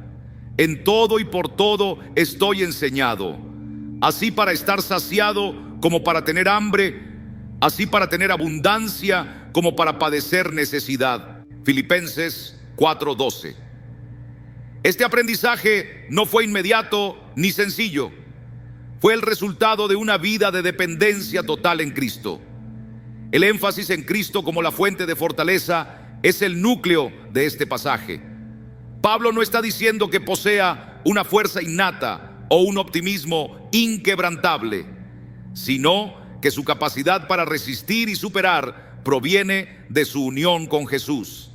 En todo y por todo estoy enseñado, así para estar saciado como para tener hambre, así para tener abundancia como para padecer necesidad. Filipenses 4:12. Este aprendizaje no fue inmediato ni sencillo. Fue el resultado de una vida de dependencia total en Cristo. El énfasis en Cristo como la fuente de fortaleza es el núcleo de este pasaje. Pablo no está diciendo que posea una fuerza innata o un optimismo inquebrantable, sino que su capacidad para resistir y superar proviene de su unión con Jesús.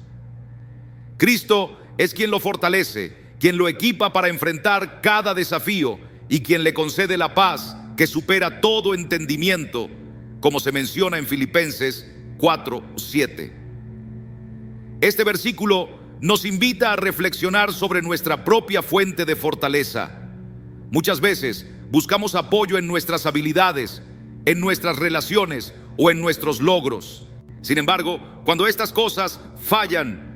Cristo es quien lo fortalece, quien lo equipa para enfrentar cada desafío y quien le concede la paz que supera todo entendimiento, como se menciona en Filipenses 4:7. Este versículo nos invita a reflexionar sobre nuestra propia fuente de fortaleza. Muchas veces buscamos apoyo en nuestras habilidades, en nuestras relaciones o en nuestros logros. Sin embargo, cuando estas cosas fallan,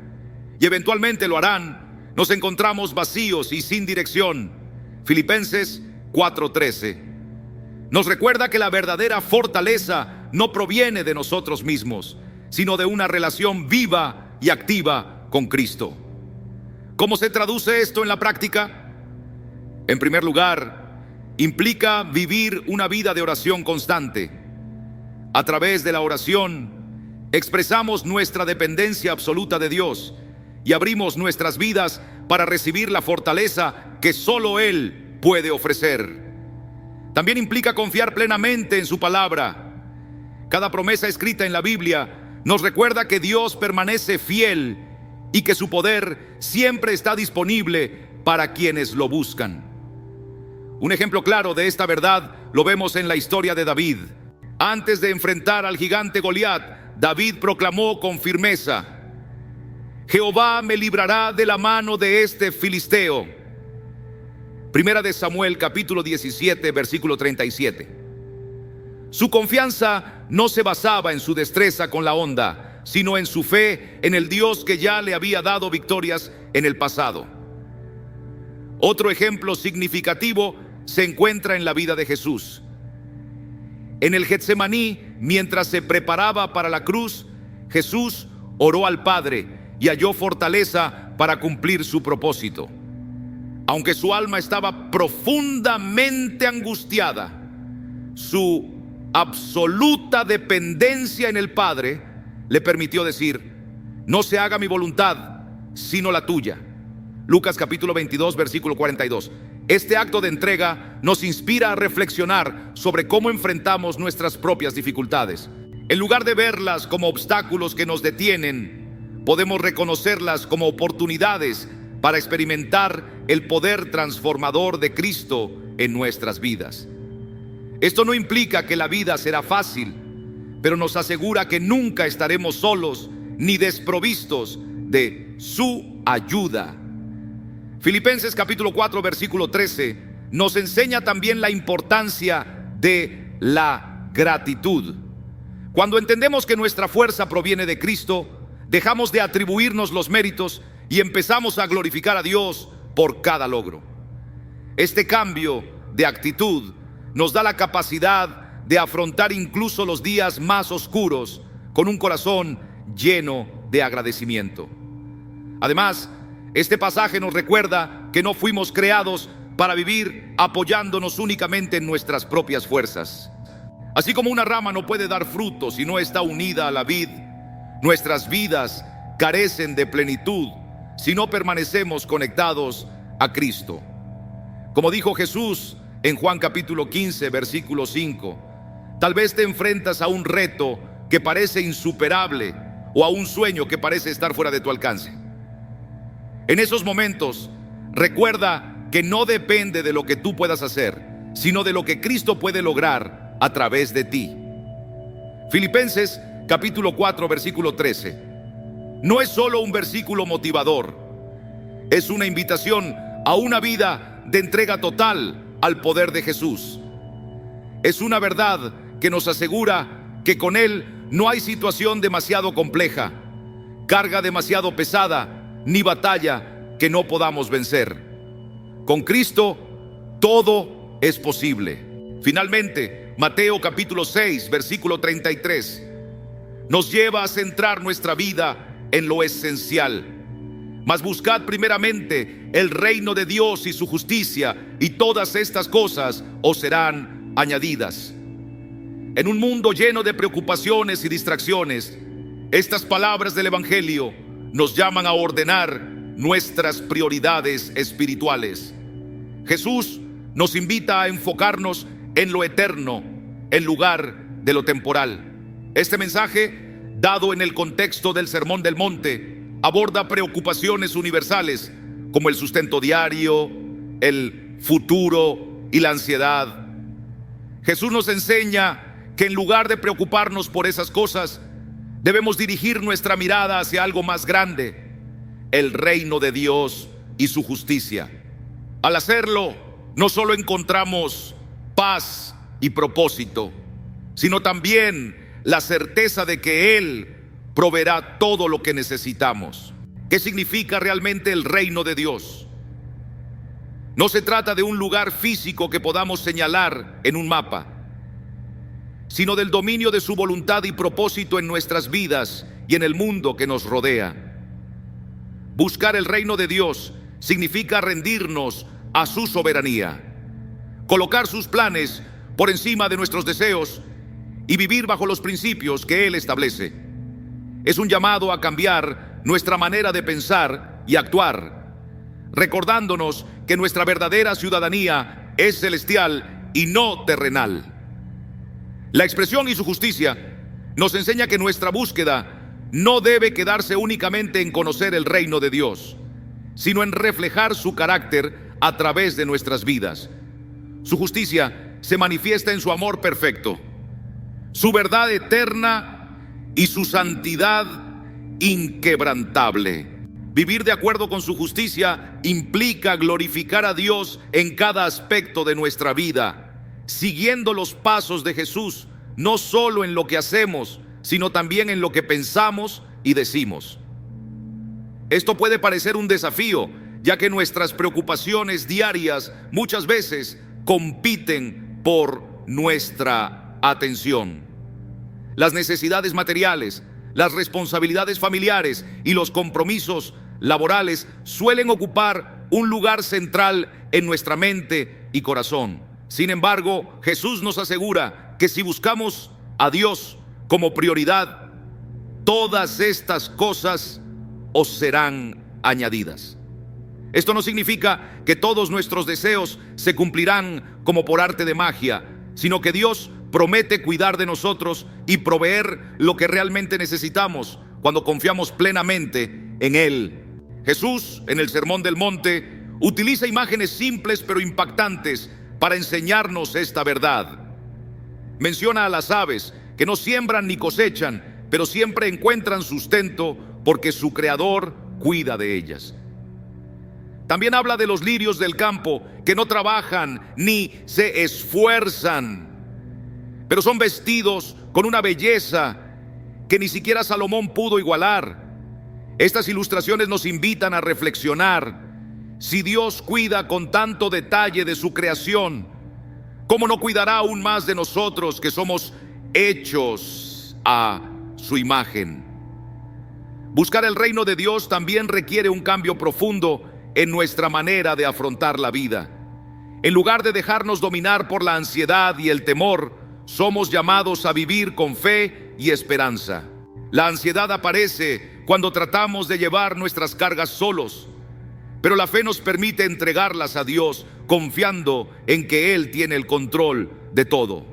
y eventualmente lo harán, nos encontramos vacíos y sin dirección. Filipenses 4:13 nos recuerda que la verdadera fortaleza no proviene de nosotros mismos, sino de una relación viva y activa con Cristo. ¿Cómo se traduce esto en la práctica? En primer lugar, implica vivir una vida de oración constante. A través de la oración, expresamos nuestra dependencia absoluta de Dios y abrimos nuestras vidas para recibir la fortaleza que solo Él puede ofrecer. También implica confiar plenamente en su palabra. Cada promesa escrita en la Biblia nos recuerda que Dios permanece fiel y que su poder siempre está disponible para quienes lo buscan. Un ejemplo claro de esta verdad lo vemos en la historia de David. Antes de enfrentar al gigante Goliat, David proclamó con firmeza: Jehová me librará de la mano de este filisteo. Primera de Samuel capítulo 17 versículo 37. Su confianza no se basaba en su destreza con la honda, sino en su fe en el Dios que ya le había dado victorias en el pasado. Otro ejemplo significativo se encuentra en la vida de Jesús. En el Getsemaní, mientras se preparaba para la cruz, Jesús oró al Padre y halló fortaleza para cumplir su propósito. Aunque su alma estaba profundamente angustiada, su absoluta dependencia en el Padre le permitió decir: no se haga mi voluntad, sino la tuya. Lucas capítulo 22, versículo 42. Este acto de entrega nos inspira a reflexionar sobre cómo enfrentamos nuestras propias dificultades. En lugar de verlas como obstáculos que nos detienen, podemos reconocerlas como oportunidades para experimentar el poder transformador de Cristo en nuestras vidas. Esto no implica que la vida será fácil, pero nos asegura que nunca estaremos solos ni desprovistos de su ayuda. Filipenses capítulo 4 versículo 13 nos enseña también la importancia de la gratitud. Cuando entendemos que nuestra fuerza proviene de Cristo, dejamos de atribuirnos los méritos y empezamos a glorificar a Dios por cada logro. Este cambio de actitud nos da la capacidad de afrontar incluso los días más oscuros con un corazón lleno de agradecimiento. Además, este pasaje nos recuerda que no fuimos creados para vivir apoyándonos únicamente en nuestras propias fuerzas. Así como una rama no puede dar fruto si no está unida a la vid, nuestras vidas carecen de plenitud si no permanecemos conectados a Cristo. Como dijo Jesús en Juan capítulo 15, versículo 5, tal vez te enfrentas a un reto que parece insuperable o a un sueño que parece estar fuera de tu alcance. En esos momentos, recuerda que no depende de lo que tú puedas hacer, sino de lo que Cristo puede lograr a través de ti. Filipenses capítulo 4, versículo 13. No es solo un versículo motivador, es una invitación a una vida de entrega total al poder de Jesús. Es una verdad que nos asegura que con Él no hay situación demasiado compleja, carga demasiado pesada, ni batalla que no podamos vencer. Con Cristo todo es posible. Finalmente, Mateo capítulo 6, versículo 33, nos lleva a centrar nuestra vida en lo esencial. Mas buscad primeramente el reino de Dios y su justicia, y todas estas cosas os serán añadidas. En un mundo lleno de preocupaciones y distracciones, estas palabras del Evangelio nos llaman a ordenar nuestras prioridades espirituales. Jesús nos invita a enfocarnos en lo eterno en lugar de lo temporal. Este mensaje, dado en el contexto del Sermón del Monte, aborda preocupaciones universales como el sustento diario, el futuro y la ansiedad. Jesús nos enseña que en lugar de preocuparnos por esas cosas, debemos dirigir nuestra mirada hacia algo más grande, el reino de Dios y su justicia. Al hacerlo, no solo encontramos paz y propósito, sino también la certeza de que Él proveerá todo lo que necesitamos. ¿Qué significa realmente el reino de Dios? No se trata de un lugar físico que podamos señalar en un mapa, sino del dominio de su voluntad y propósito en nuestras vidas y en el mundo que nos rodea. Buscar el reino de Dios significa rendirnos a su soberanía, colocar sus planes por encima de nuestros deseos y vivir bajo los principios que Él establece. Es un llamado a cambiar nuestra manera de pensar y actuar, recordándonos que nuestra verdadera ciudadanía es celestial y no terrenal. La expresión y su justicia nos enseña que nuestra búsqueda no debe quedarse únicamente en conocer el reino de Dios, sino en reflejar su carácter a través de nuestras vidas. Su justicia se manifiesta en su amor perfecto, su verdad eterna y su santidad inquebrantable. Vivir de acuerdo con su justicia implica glorificar a Dios en cada aspecto de nuestra vida, siguiendo los pasos de Jesús, no solo en lo que hacemos, sino también en lo que pensamos y decimos. Esto puede parecer un desafío, ya que nuestras preocupaciones diarias muchas veces compiten por nuestra atención. Las necesidades materiales, las responsabilidades familiares y los compromisos laborales suelen ocupar un lugar central en nuestra mente y corazón. Sin embargo, Jesús nos asegura que si buscamos a Dios como prioridad, todas estas cosas os serán añadidas. Esto no significa que todos nuestros deseos se cumplirán como por arte de magia, sino que Dios promete cuidar de nosotros y proveer lo que realmente necesitamos cuando confiamos plenamente en Él. Jesús, en el Sermón del Monte, utiliza imágenes simples pero impactantes para enseñarnos esta verdad. Menciona a las aves que no siembran ni cosechan, pero siempre encuentran sustento porque su Creador cuida de ellas. También habla de los lirios del campo que no trabajan ni se esfuerzan, pero son vestidos con una belleza que ni siquiera Salomón pudo igualar. Estas ilustraciones nos invitan a reflexionar. Si Dios cuida con tanto detalle de su creación, ¿cómo no cuidará aún más de nosotros que somos hechos a su imagen? Buscar el reino de Dios también requiere un cambio profundo en nuestra manera de afrontar la vida. En lugar de dejarnos dominar por la ansiedad y el temor, somos llamados a vivir con fe y esperanza. La ansiedad aparece cuando tratamos de llevar nuestras cargas solos, pero la fe nos permite entregarlas a Dios, confiando en que Él tiene el control de todo.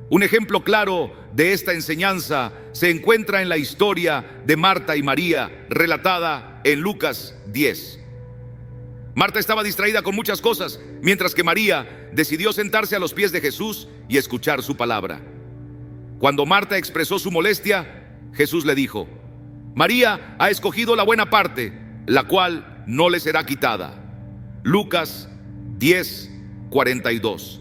Un ejemplo claro de esta enseñanza se encuentra en la historia de Marta y María, relatada en Lucas 10. Marta estaba distraída con muchas cosas, mientras que María decidió sentarse a los pies de Jesús y escuchar su palabra. Cuando Marta expresó su molestia, Jesús le dijo: María ha escogido la buena parte, la cual no le será quitada. Lucas 10:42.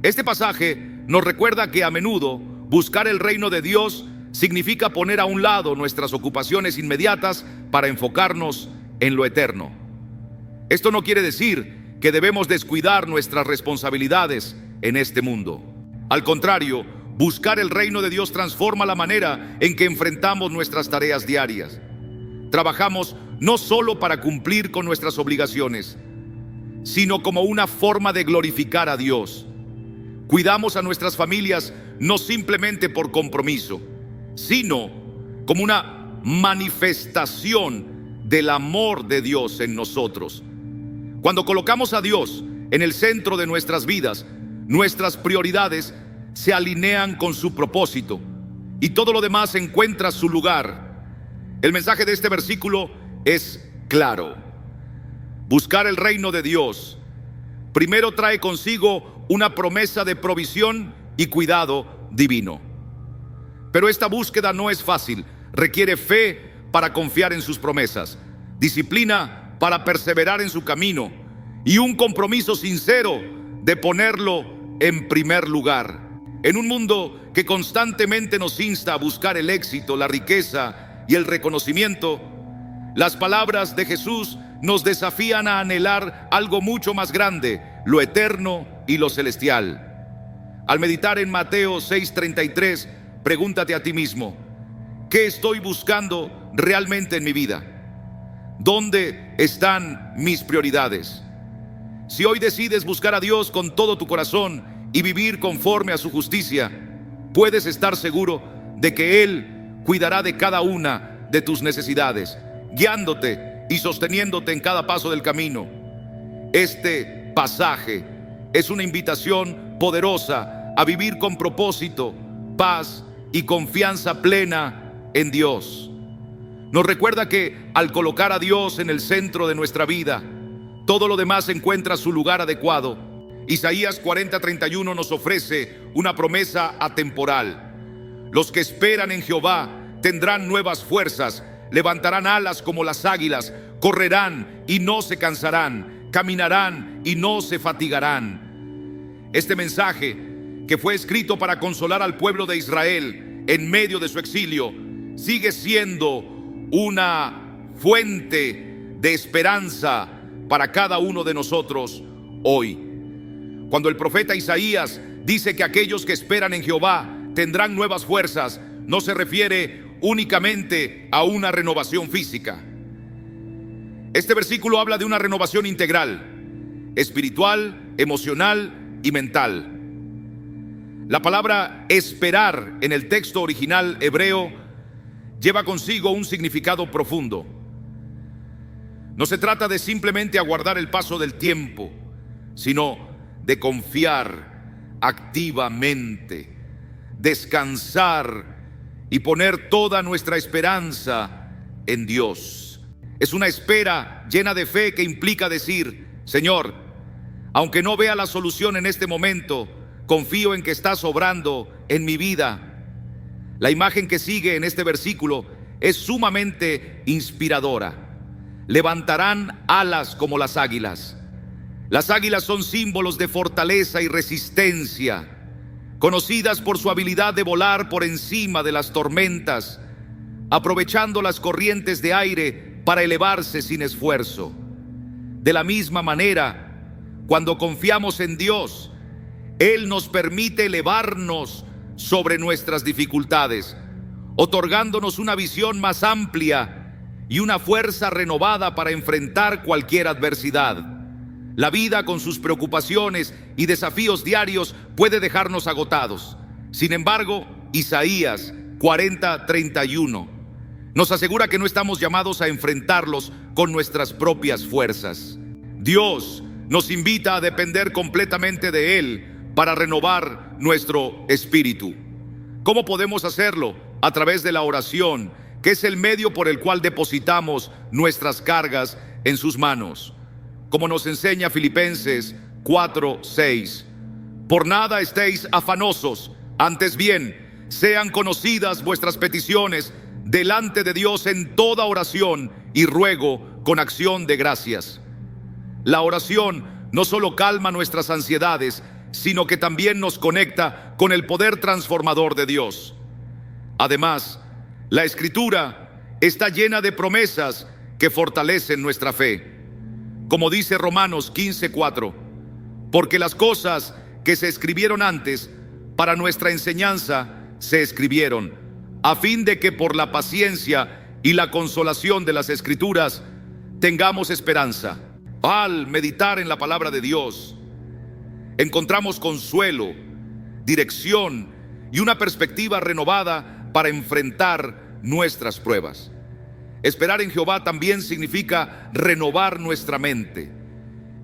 Este pasaje nos recuerda que a menudo buscar el reino de Dios significa poner a un lado nuestras ocupaciones inmediatas para enfocarnos en lo eterno. Esto no quiere decir que debemos descuidar nuestras responsabilidades en este mundo. Al contrario, buscar el reino de Dios transforma la manera en que enfrentamos nuestras tareas diarias. Trabajamos no solo para cumplir con nuestras obligaciones, sino como una forma de glorificar a Dios. Cuidamos a nuestras familias no simplemente por compromiso, sino como una manifestación del amor de Dios en nosotros. Cuando colocamos a Dios en el centro de nuestras vidas, nuestras prioridades se alinean con su propósito y todo lo demás encuentra su lugar. El mensaje de este versículo es claro. Buscar el reino de Dios primero trae consigo una promesa de provisión y cuidado divino. Pero esta búsqueda no es fácil. Requiere fe para confiar en sus promesas, disciplina para perseverar en su camino y un compromiso sincero de ponerlo en primer lugar. En un mundo que constantemente nos insta a buscar el éxito, la riqueza y el reconocimiento, las palabras de Jesús nos desafían a anhelar algo mucho más grande, lo eterno y lo celestial. Al meditar en Mateo 6:33, pregúntate a ti mismo: ¿qué estoy buscando realmente en mi vida? ¿Dónde están mis prioridades? Si hoy decides buscar a Dios con todo tu corazón y vivir conforme a su justicia, puedes estar seguro de que Él cuidará de cada una de tus necesidades, guiándote y sosteniéndote en cada paso del camino. Este pasaje es una invitación poderosa a vivir con propósito, paz y confianza plena en Dios. Nos recuerda que al colocar a Dios en el centro de nuestra vida, todo lo demás encuentra su lugar adecuado. Isaías 40:31 nos ofrece una promesa atemporal. Los que esperan en Jehová tendrán nuevas fuerzas, levantarán alas como las águilas, correrán y no se cansarán, caminarán y no se fatigarán. Este mensaje, que fue escrito para consolar al pueblo de Israel en medio de su exilio, sigue siendo una fuente de esperanza para cada uno de nosotros hoy. Cuando el profeta Isaías dice que aquellos que esperan en Jehová tendrán nuevas fuerzas, no se refiere únicamente a una renovación física. Este versículo habla de una renovación integral, espiritual, emocional y mental. La palabra esperar en el texto original hebreo lleva consigo un significado profundo. No se trata de simplemente aguardar el paso del tiempo, sino de confiar activamente, descansar y poner toda nuestra esperanza en Dios. Es una espera llena de fe que implica decir: Señor, aunque no vea la solución en este momento, confío en que estás obrando en mi vida. La imagen que sigue en este versículo es sumamente inspiradora. Levantarán alas como las águilas. Las águilas son símbolos de fortaleza y resistencia, conocidas por su habilidad de volar por encima de las tormentas, aprovechando las corrientes de aire para elevarse sin esfuerzo. De la misma manera, cuando confiamos en Dios, Él nos permite elevarnos sobre nuestras dificultades, otorgándonos una visión más amplia y una fuerza renovada para enfrentar cualquier adversidad. La vida, con sus preocupaciones y desafíos diarios, puede dejarnos agotados. Sin embargo, Isaías 40:31 nos asegura que no estamos llamados a enfrentarlos con nuestras propias fuerzas. Dios nos invita a depender completamente de Él para renovar nuestro espíritu. ¿Cómo podemos hacerlo? A través de la oración, que es el medio por el cual depositamos nuestras cargas en sus manos. Como nos enseña Filipenses 4:6, por nada estéis afanosos, antes bien, sean conocidas vuestras peticiones delante de Dios en toda oración y ruego con acción de gracias. La oración no solo calma nuestras ansiedades, sino que también nos conecta con el poder transformador de Dios. Además, la Escritura está llena de promesas que fortalecen nuestra fe. Como dice Romanos 15:4, porque las cosas que se escribieron antes para nuestra enseñanza se escribieron, a fin de que por la paciencia y la consolación de las Escrituras tengamos esperanza. Al meditar en la palabra de Dios, encontramos consuelo, dirección y una perspectiva renovada para enfrentar nuestras pruebas. Esperar en Jehová también significa renovar nuestra mente.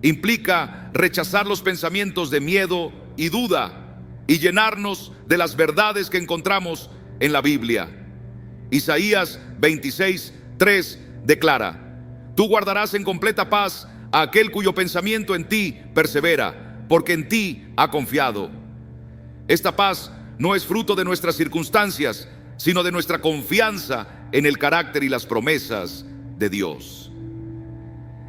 Implica rechazar los pensamientos de miedo y duda y llenarnos de las verdades que encontramos en la Biblia. Isaías 26:3 declara: tú guardarás en completa paz a aquel cuyo pensamiento en ti persevera, porque en ti ha confiado. Esta paz no es fruto de nuestras circunstancias, sino de nuestra confianza en el carácter y las promesas de Dios.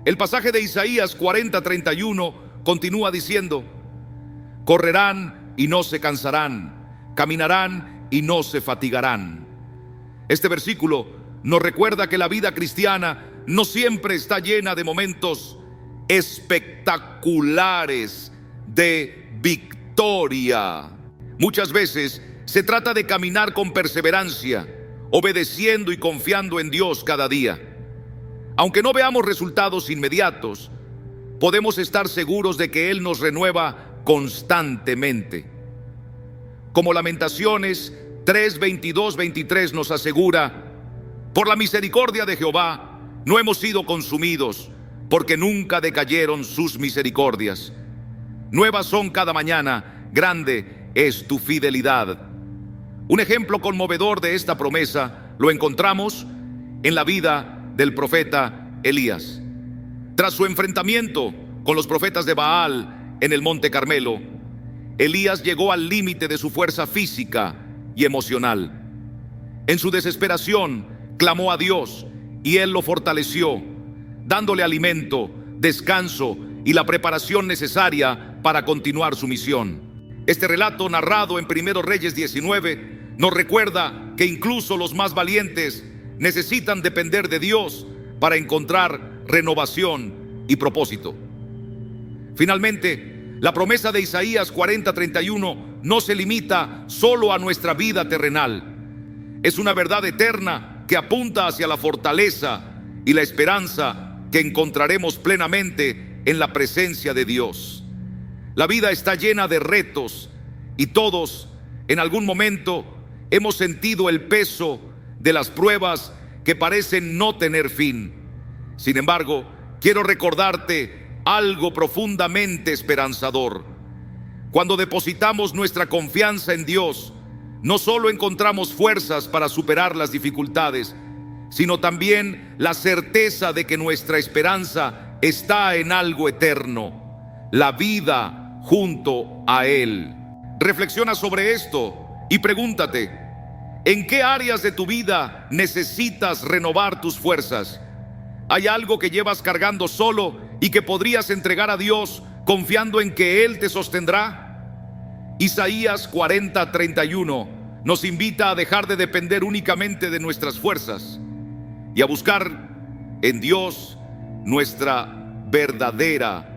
El pasaje de Isaías 40:31 continúa diciendo: correrán y no se cansarán, caminarán y no se fatigarán. Este versículo nos recuerda que la vida cristiana no siempre está llena de momentos espectaculares de victoria. Muchas veces se trata de caminar con perseverancia, obedeciendo y confiando en Dios cada día. Aunque no veamos resultados inmediatos, podemos estar seguros de que Él nos renueva constantemente. Como Lamentaciones 3:22-23 nos asegura: por la misericordia de Jehová no hemos sido consumidos, porque nunca decayeron sus misericordias. Nuevas son cada mañana, grande es tu fidelidad. Un ejemplo conmovedor de esta promesa lo encontramos en la vida del profeta Elías. Tras su enfrentamiento con los profetas de Baal en el Monte Carmelo, Elías llegó al límite de su fuerza física y emocional. En su desesperación clamó a Dios y Él lo fortaleció, dándole alimento, descanso y la preparación necesaria para continuar su misión. Este relato, narrado en 1 Reyes 19, nos recuerda que incluso los más valientes necesitan depender de Dios para encontrar renovación y propósito. Finalmente, la promesa de Isaías 40:31 no se limita solo a nuestra vida terrenal. Es una verdad eterna que apunta hacia la fortaleza y la esperanza que encontraremos plenamente en la presencia de Dios. La vida está llena de retos y todos en algún momento hemos sentido el peso de las pruebas que parecen no tener fin. Sin embargo, quiero recordarte algo profundamente esperanzador. Cuando depositamos nuestra confianza en Dios, no solo encontramos fuerzas para superar las dificultades, sino también la certeza de que nuestra esperanza está en algo eterno, la vida junto a Él. Reflexiona sobre esto y pregúntate, ¿en qué áreas de tu vida necesitas renovar tus fuerzas? ¿Hay algo que llevas cargando solo y que podrías entregar a Dios confiando en que Él te sostendrá? Isaías 40:31 nos invita a dejar de depender únicamente de nuestras fuerzas y a buscar en Dios nuestra verdadera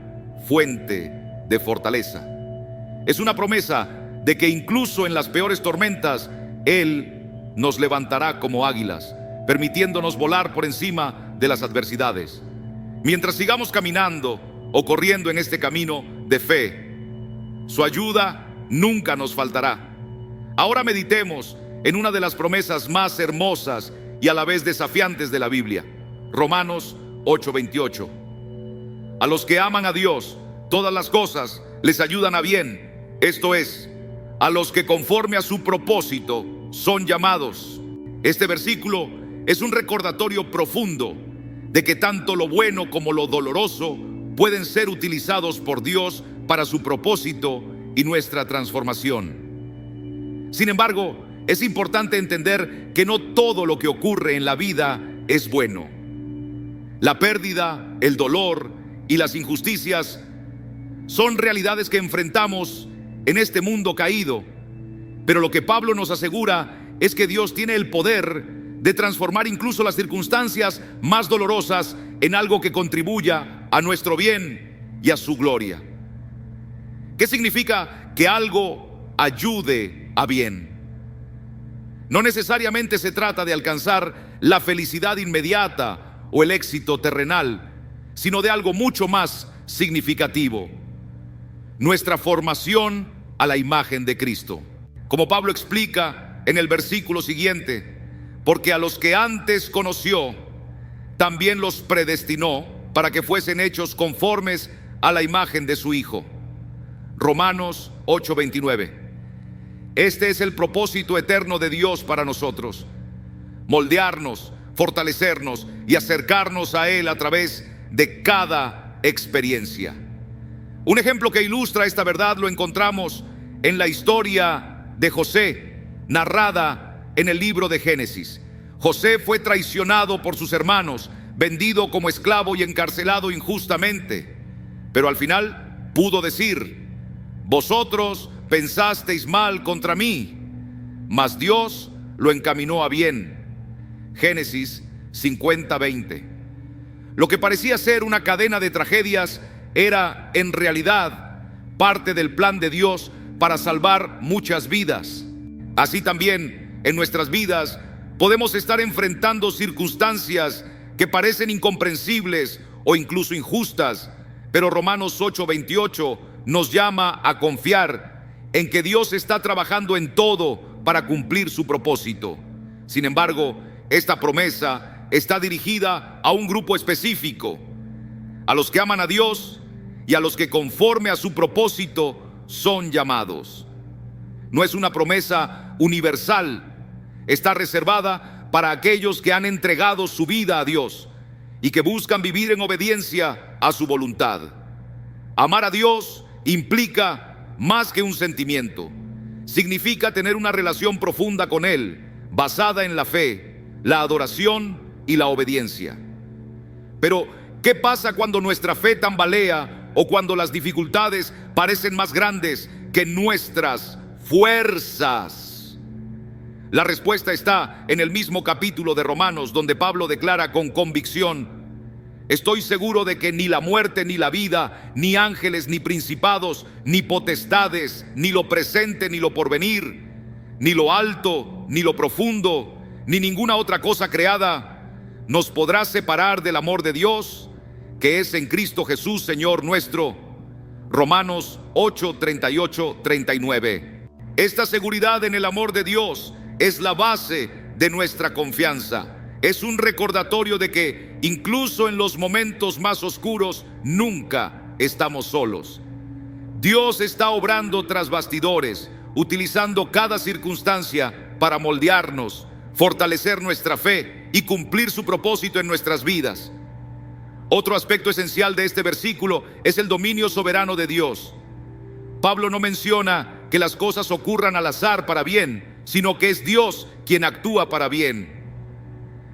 fuente de fortaleza. Es una promesa de que incluso en las peores tormentas, Él nos levantará como águilas, permitiéndonos volar por encima de las adversidades. Mientras sigamos caminando o corriendo en este camino de fe, su ayuda nunca nos faltará. Ahora meditemos en una de las promesas más hermosas y a la vez desafiantes de la Biblia. Romanos 8:28. A los que aman a Dios, todas las cosas les ayudan a bien. Esto es, a los que conforme a su propósito son llamados. Este versículo es un recordatorio profundo de que tanto lo bueno como lo doloroso pueden ser utilizados por Dios para su propósito y nuestra transformación. Sin embargo, es importante entender que no todo lo que ocurre en la vida es bueno. La pérdida, el dolor y las injusticias son realidades que enfrentamos en este mundo caído. Pero lo que Pablo nos asegura es que Dios tiene el poder de transformar incluso las circunstancias más dolorosas en algo que contribuya a nuestro bien y a su gloria. ¿Qué significa que algo ayude a bien? No necesariamente se trata de alcanzar la felicidad inmediata o el éxito terrenal, sino de algo mucho más significativo: nuestra formación a la imagen de Cristo. Como Pablo explica en el versículo siguiente, porque a los que antes conoció, también los predestinó para que fuesen hechos conformes a la imagen de su Hijo. Romanos 8:29. Este es el propósito eterno de Dios para nosotros: moldearnos, fortalecernos y acercarnos a Él a través de cada experiencia. Un ejemplo que ilustra esta verdad lo encontramos en la historia de José, narrada en el libro de Génesis. José fue traicionado por sus hermanos, vendido como esclavo y encarcelado injustamente. Pero al final pudo decir: vosotros pensasteis mal contra mí, mas Dios lo encaminó a bien. Génesis 50:20. Lo que parecía ser una cadena de tragedias era en realidad parte del plan de Dios para salvar muchas vidas. Así también en nuestras vidas podemos estar enfrentando circunstancias que parecen incomprensibles o incluso injustas, pero Romanos 8:28 nos llama a confiar en que Dios está trabajando en todo para cumplir su propósito. Sin embargo, esta promesa está dirigida a un grupo específico: a los que aman a Dios y a los que conforme a su propósito son llamados. No es una promesa universal, está reservada para aquellos que han entregado su vida a Dios y que buscan vivir en obediencia a su voluntad. Amar a Dios implica más que un sentimiento. Significa tener una relación profunda con Él, basada en la fe, la adoración y la obediencia. Pero, ¿qué pasa cuando nuestra fe tambalea o cuando las dificultades parecen más grandes que nuestras fuerzas? La respuesta está en el mismo capítulo de Romanos, donde Pablo declara con convicción: estoy seguro de que ni la muerte ni la vida, ni ángeles ni principados, ni potestades, ni lo presente ni lo porvenir, ni lo alto ni lo profundo, ni ninguna otra cosa creada nos podrá separar del amor de Dios que es en Cristo Jesús, Señor nuestro. Romanos 8:38-39. Esta seguridad en el amor de Dios es la base de nuestra confianza. Es un recordatorio de que incluso en los momentos más oscuros nunca estamos solos. Dios está obrando tras bastidores, utilizando cada circunstancia para moldearnos, fortalecer nuestra fe y cumplir su propósito en nuestras vidas. Otro aspecto esencial de este versículo es el dominio soberano de Dios. Pablo no menciona que las cosas ocurran al azar para bien, sino que es Dios quien actúa para bien.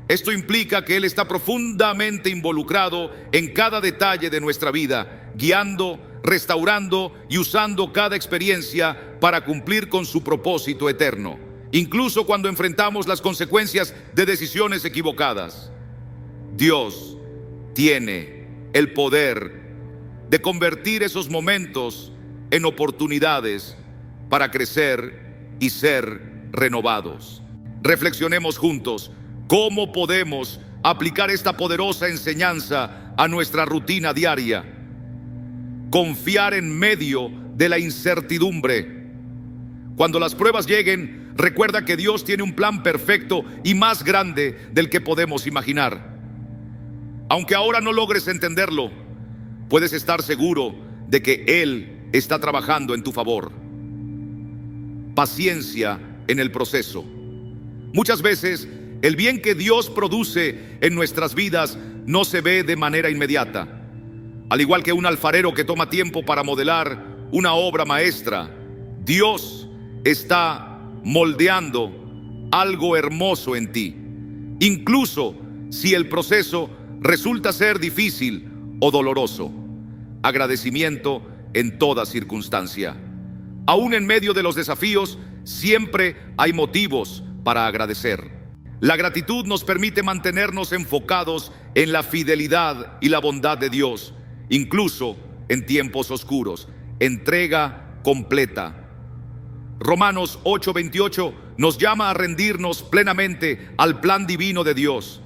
Esto implica que Él está profundamente involucrado en cada detalle de nuestra vida, guiando, restaurando y usando cada experiencia para cumplir con su propósito eterno, incluso cuando enfrentamos las consecuencias de decisiones equivocadas. Dios tiene el poder de convertir esos momentos en oportunidades para crecer y ser renovados. Reflexionemos juntos cómo podemos aplicar esta poderosa enseñanza a nuestra rutina diaria. Confiar en medio de la incertidumbre. Cuando las pruebas lleguen, recuerda que Dios tiene un plan perfecto y más grande del que podemos imaginar. Aunque ahora no logres entenderlo, puedes estar seguro de que Él está trabajando en tu favor. Paciencia en el proceso. Muchas veces, el bien que Dios produce en nuestras vidas no se ve de manera inmediata. Al igual que un alfarero que toma tiempo para modelar una obra maestra, Dios está moldeando algo hermoso en ti, incluso si el proceso resulta ser difícil o doloroso. Agradecimiento en toda circunstancia. Aún en medio de los desafíos, siempre hay motivos para agradecer. La gratitud nos permite mantenernos enfocados en la fidelidad y la bondad de Dios, incluso en tiempos oscuros. Entrega completa. Romanos 8:28 nos llama a rendirnos plenamente al plan divino de Dios.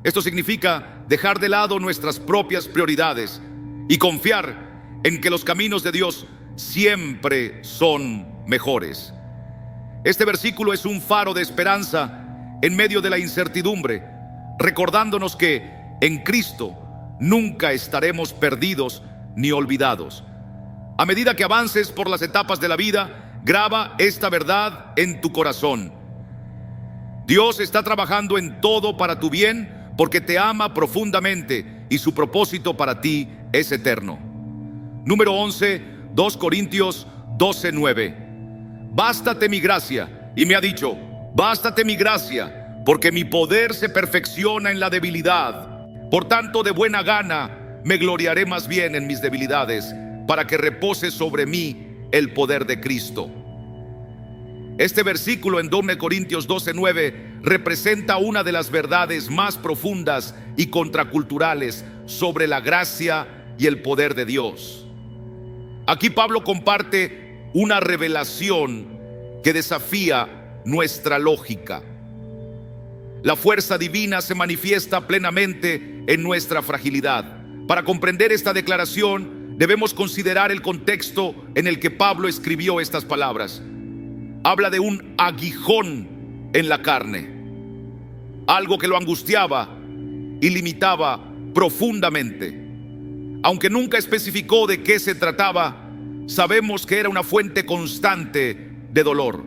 Esto significa dejar de lado nuestras propias prioridades y confiar en que los caminos de Dios siempre son mejores. Este versículo es un faro de esperanza en medio de la incertidumbre, recordándonos que en Cristo nunca estaremos perdidos ni olvidados. A medida que avances por las etapas de la vida, graba esta verdad en tu corazón. Dios está trabajando en todo para tu bien porque te ama profundamente y su propósito para ti es eterno. Número 11, 2 Corintios 12:9. Bástate mi gracia, y me ha dicho, bástate mi gracia, porque mi poder se perfecciona en la debilidad. Por tanto, de buena gana me gloriaré más bien en mis debilidades, para que repose sobre mí el poder de Cristo. Este versículo en 2 Corintios 12:9 representa una de las verdades más profundas y contraculturales sobre la gracia y el poder de Dios. Aquí Pablo comparte una revelación que desafía nuestra lógica. La fuerza divina se manifiesta plenamente en nuestra fragilidad. Para comprender esta declaración, debemos considerar el contexto en el que Pablo escribió estas palabras. Habla de un aguijón en la carne, algo que lo angustiaba y limitaba profundamente. Aunque nunca especificó de qué se trataba, sabemos que era una fuente constante de dolor.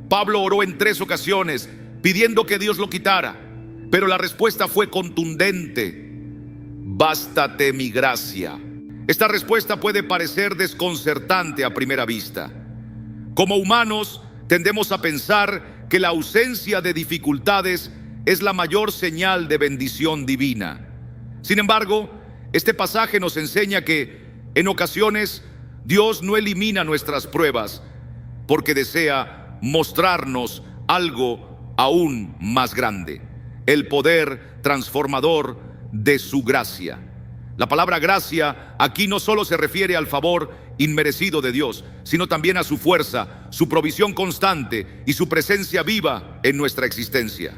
Pablo oró en 3 ocasiones pidiendo que Dios lo quitara, pero la respuesta fue contundente: bástate mi gracia. Esta respuesta puede parecer desconcertante a primera vista. Como humanos, tendemos a pensar que la ausencia de dificultades es la mayor señal de bendición divina. Sin embargo, este pasaje nos enseña que, en ocasiones, Dios no elimina nuestras pruebas porque desea mostrarnos algo aún más grande: el poder transformador de su gracia. La palabra gracia aquí no solo se refiere al favor inmerecido de Dios, sino también a su fuerza, su provisión constante y su presencia viva en nuestra existencia.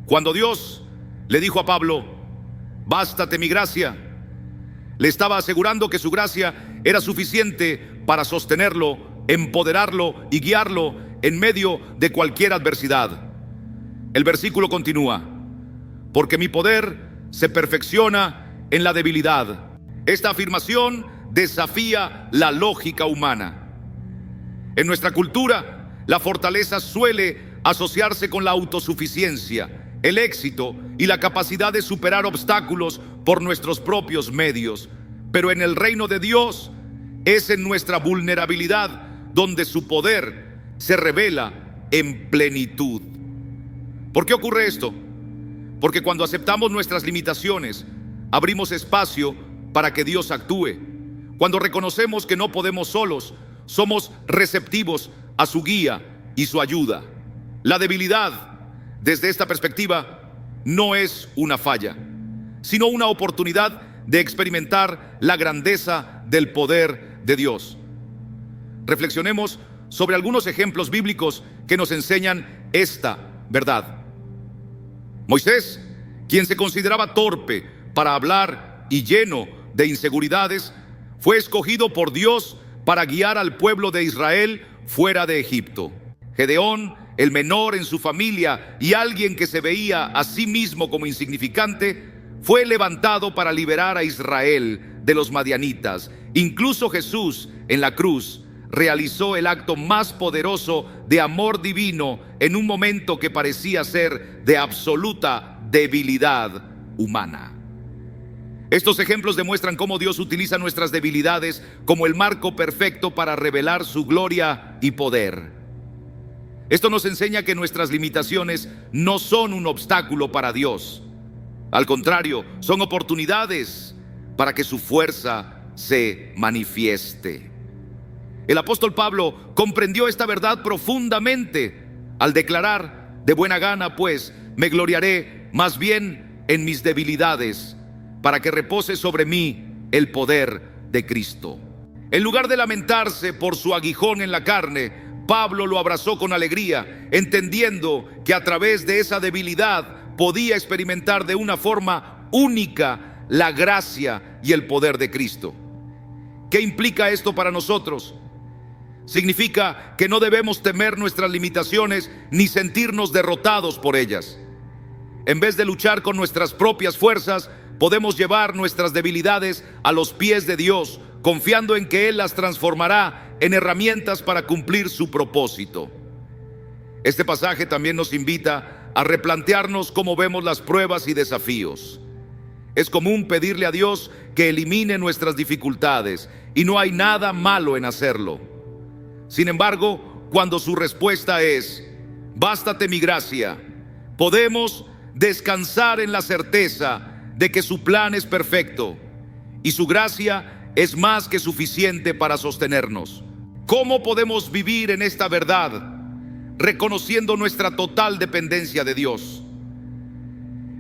Cuando Dios le dijo a Pablo, bástate mi gracia, le estaba asegurando que su gracia era suficiente para sostenerlo, empoderarlo y guiarlo en medio de cualquier adversidad. El versículo continúa: porque mi poder se perfecciona en la debilidad. Esta afirmación desafía la lógica humana. En nuestra cultura, la fortaleza suele asociarse con la autosuficiencia, el éxito y la capacidad de superar obstáculos por nuestros propios medios. Pero en el reino de Dios es en nuestra vulnerabilidad donde su poder se revela en plenitud. ¿Por qué ocurre esto? Porque cuando aceptamos nuestras limitaciones, abrimos espacio para que Dios actúe. Cuando reconocemos que no podemos solos, somos receptivos a su guía y su ayuda. La debilidad, desde esta perspectiva, no es una falla, sino una oportunidad de experimentar la grandeza del poder de Dios. Reflexionemos sobre algunos ejemplos bíblicos que nos enseñan esta verdad. Moisés, quien se consideraba torpe para hablar y lleno de inseguridades, fue escogido por Dios para guiar al pueblo de Israel fuera de Egipto. Gedeón, el menor en su familia y alguien que se veía a sí mismo como insignificante, fue levantado para liberar a Israel de los madianitas. Incluso Jesús, en la cruz, realizó el acto más poderoso de amor divino en un momento que parecía ser de absoluta debilidad humana. Estos ejemplos demuestran cómo Dios utiliza nuestras debilidades como el marco perfecto para revelar su gloria y poder. Esto nos enseña que nuestras limitaciones no son un obstáculo para Dios. Al contrario, son oportunidades para que su fuerza se manifieste. El apóstol Pablo comprendió esta verdad profundamente al declarar: de buena gana, pues, me gloriaré más bien en mis debilidades, para que repose sobre mí el poder de Cristo. En lugar de lamentarse por su aguijón en la carne, Pablo lo abrazó con alegría, entendiendo que a través de esa debilidad podía experimentar de una forma única la gracia y el poder de Cristo. ¿Qué implica esto para nosotros? Significa que no debemos temer nuestras limitaciones ni sentirnos derrotados por ellas. En vez de luchar con nuestras propias fuerzas, podemos llevar nuestras debilidades a los pies de Dios, confiando en que Él las transformará en herramientas para cumplir su propósito. Este pasaje también nos invita a replantearnos cómo vemos las pruebas y desafíos. Es común pedirle a Dios que elimine nuestras dificultades, y no hay nada malo en hacerlo. Sin embargo, cuando su respuesta es: bástate mi gracia, podemos descansar en la certeza de que su plan es perfecto y su gracia es más que suficiente para sostenernos. ¿Cómo podemos vivir en esta verdad, reconociendo nuestra total dependencia de Dios?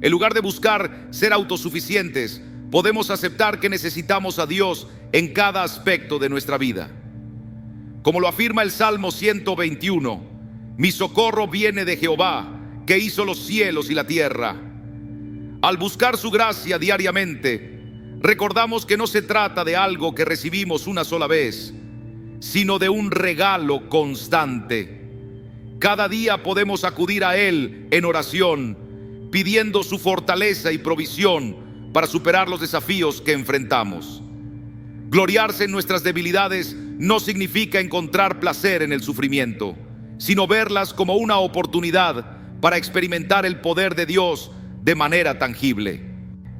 En lugar de buscar ser autosuficientes, podemos aceptar que necesitamos a Dios en cada aspecto de nuestra vida. Como lo afirma el Salmo 121, mi socorro viene de Jehová, que hizo los cielos y la tierra. Al buscar su gracia diariamente, recordamos que no se trata de algo que recibimos una sola vez, sino de un regalo constante. Cada día podemos acudir a Él en oración, pidiendo su fortaleza y provisión para superar los desafíos que enfrentamos. Gloriarse en nuestras debilidades no significa encontrar placer en el sufrimiento, sino verlas como una oportunidad para experimentar el poder de Dios de manera tangible.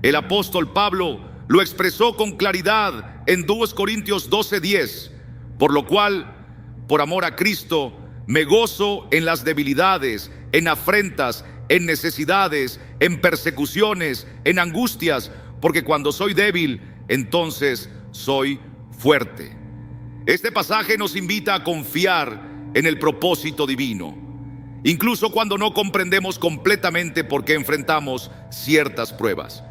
El apóstol Pablo lo expresó con claridad en 2 Corintios 12:10, por lo cual, por amor a Cristo, me gozo en las debilidades, en afrentas, en necesidades, en persecuciones, en angustias, porque cuando soy débil, entonces soy fuerte. Este pasaje nos invita a confiar en el propósito divino, incluso cuando no comprendemos completamente por qué enfrentamos ciertas pruebas.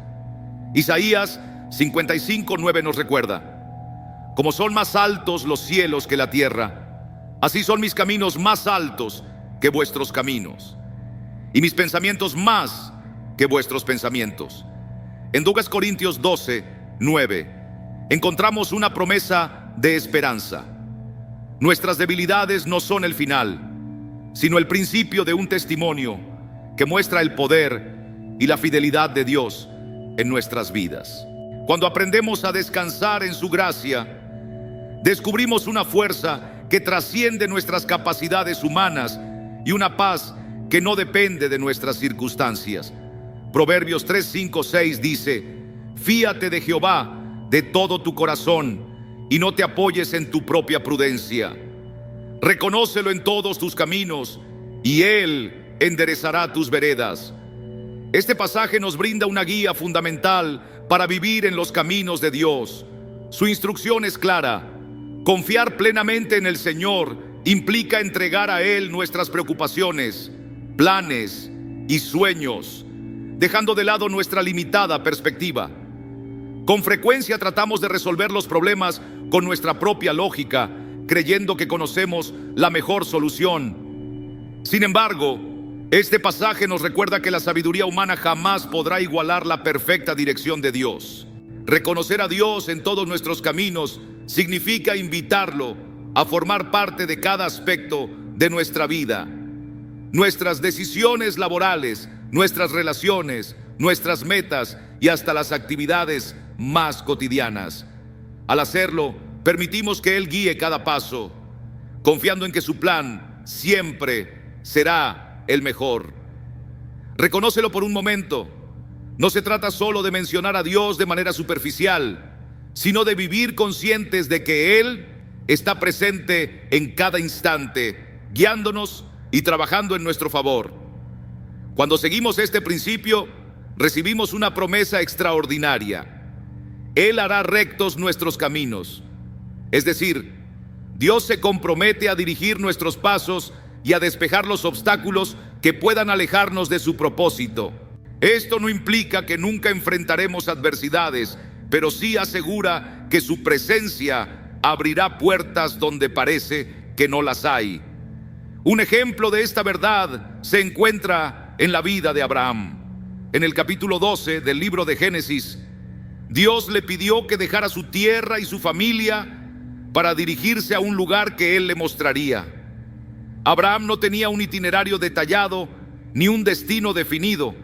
Isaías 55:9 nos recuerda: como son más altos los cielos que la tierra, así son mis caminos más altos que vuestros caminos, y mis pensamientos más que vuestros pensamientos. En 2 Corintios 12:9 encontramos una promesa de esperanza. Nuestras debilidades no son el final, sino el principio de un testimonio que muestra el poder y la fidelidad de Dios en nuestras vidas. Cuando aprendemos a descansar en su gracia, descubrimos una fuerza que trasciende nuestras capacidades humanas y una paz que no depende de nuestras circunstancias. Proverbios 3, 5, 6 dice: fíate de Jehová de todo tu corazón y no te apoyes en tu propia prudencia. Reconócelo en todos tus caminos y Él enderezará tus veredas. Este pasaje nos brinda una guía fundamental para vivir en los caminos de Dios. Su instrucción es clara. Confiar plenamente en el Señor implica entregar a Él nuestras preocupaciones, planes y sueños, dejando de lado nuestra limitada perspectiva. Con frecuencia tratamos de resolver los problemas con nuestra propia lógica, creyendo que conocemos la mejor solución. Sin embargo, este pasaje nos recuerda que la sabiduría humana jamás podrá igualar la perfecta dirección de Dios. Reconocer a Dios en todos nuestros caminos significa invitarlo a formar parte de cada aspecto de nuestra vida. Nuestras decisiones laborales, nuestras relaciones, nuestras metas y hasta las actividades más cotidianas. Al hacerlo, permitimos que Él guíe cada paso, confiando en que su plan siempre será el mejor. Reconócelo por un momento. No se trata solo de mencionar a Dios de manera superficial, sino de vivir conscientes de que Él está presente en cada instante, guiándonos y trabajando en nuestro favor. Cuando seguimos este principio, recibimos una promesa extraordinaria. Él hará rectos nuestros caminos. Es decir, Dios se compromete a dirigir nuestros pasos y a despejar los obstáculos que puedan alejarnos de su propósito. Esto no implica que nunca enfrentaremos adversidades, pero sí asegura que su presencia abrirá puertas donde parece que no las hay. Un ejemplo de esta verdad se encuentra en la vida de Abraham. En el capítulo 12 del libro de Génesis, Dios le pidió que dejara su tierra y su familia para dirigirse a un lugar que Él le mostraría. Abraham no tenía un itinerario detallado ni un destino definido,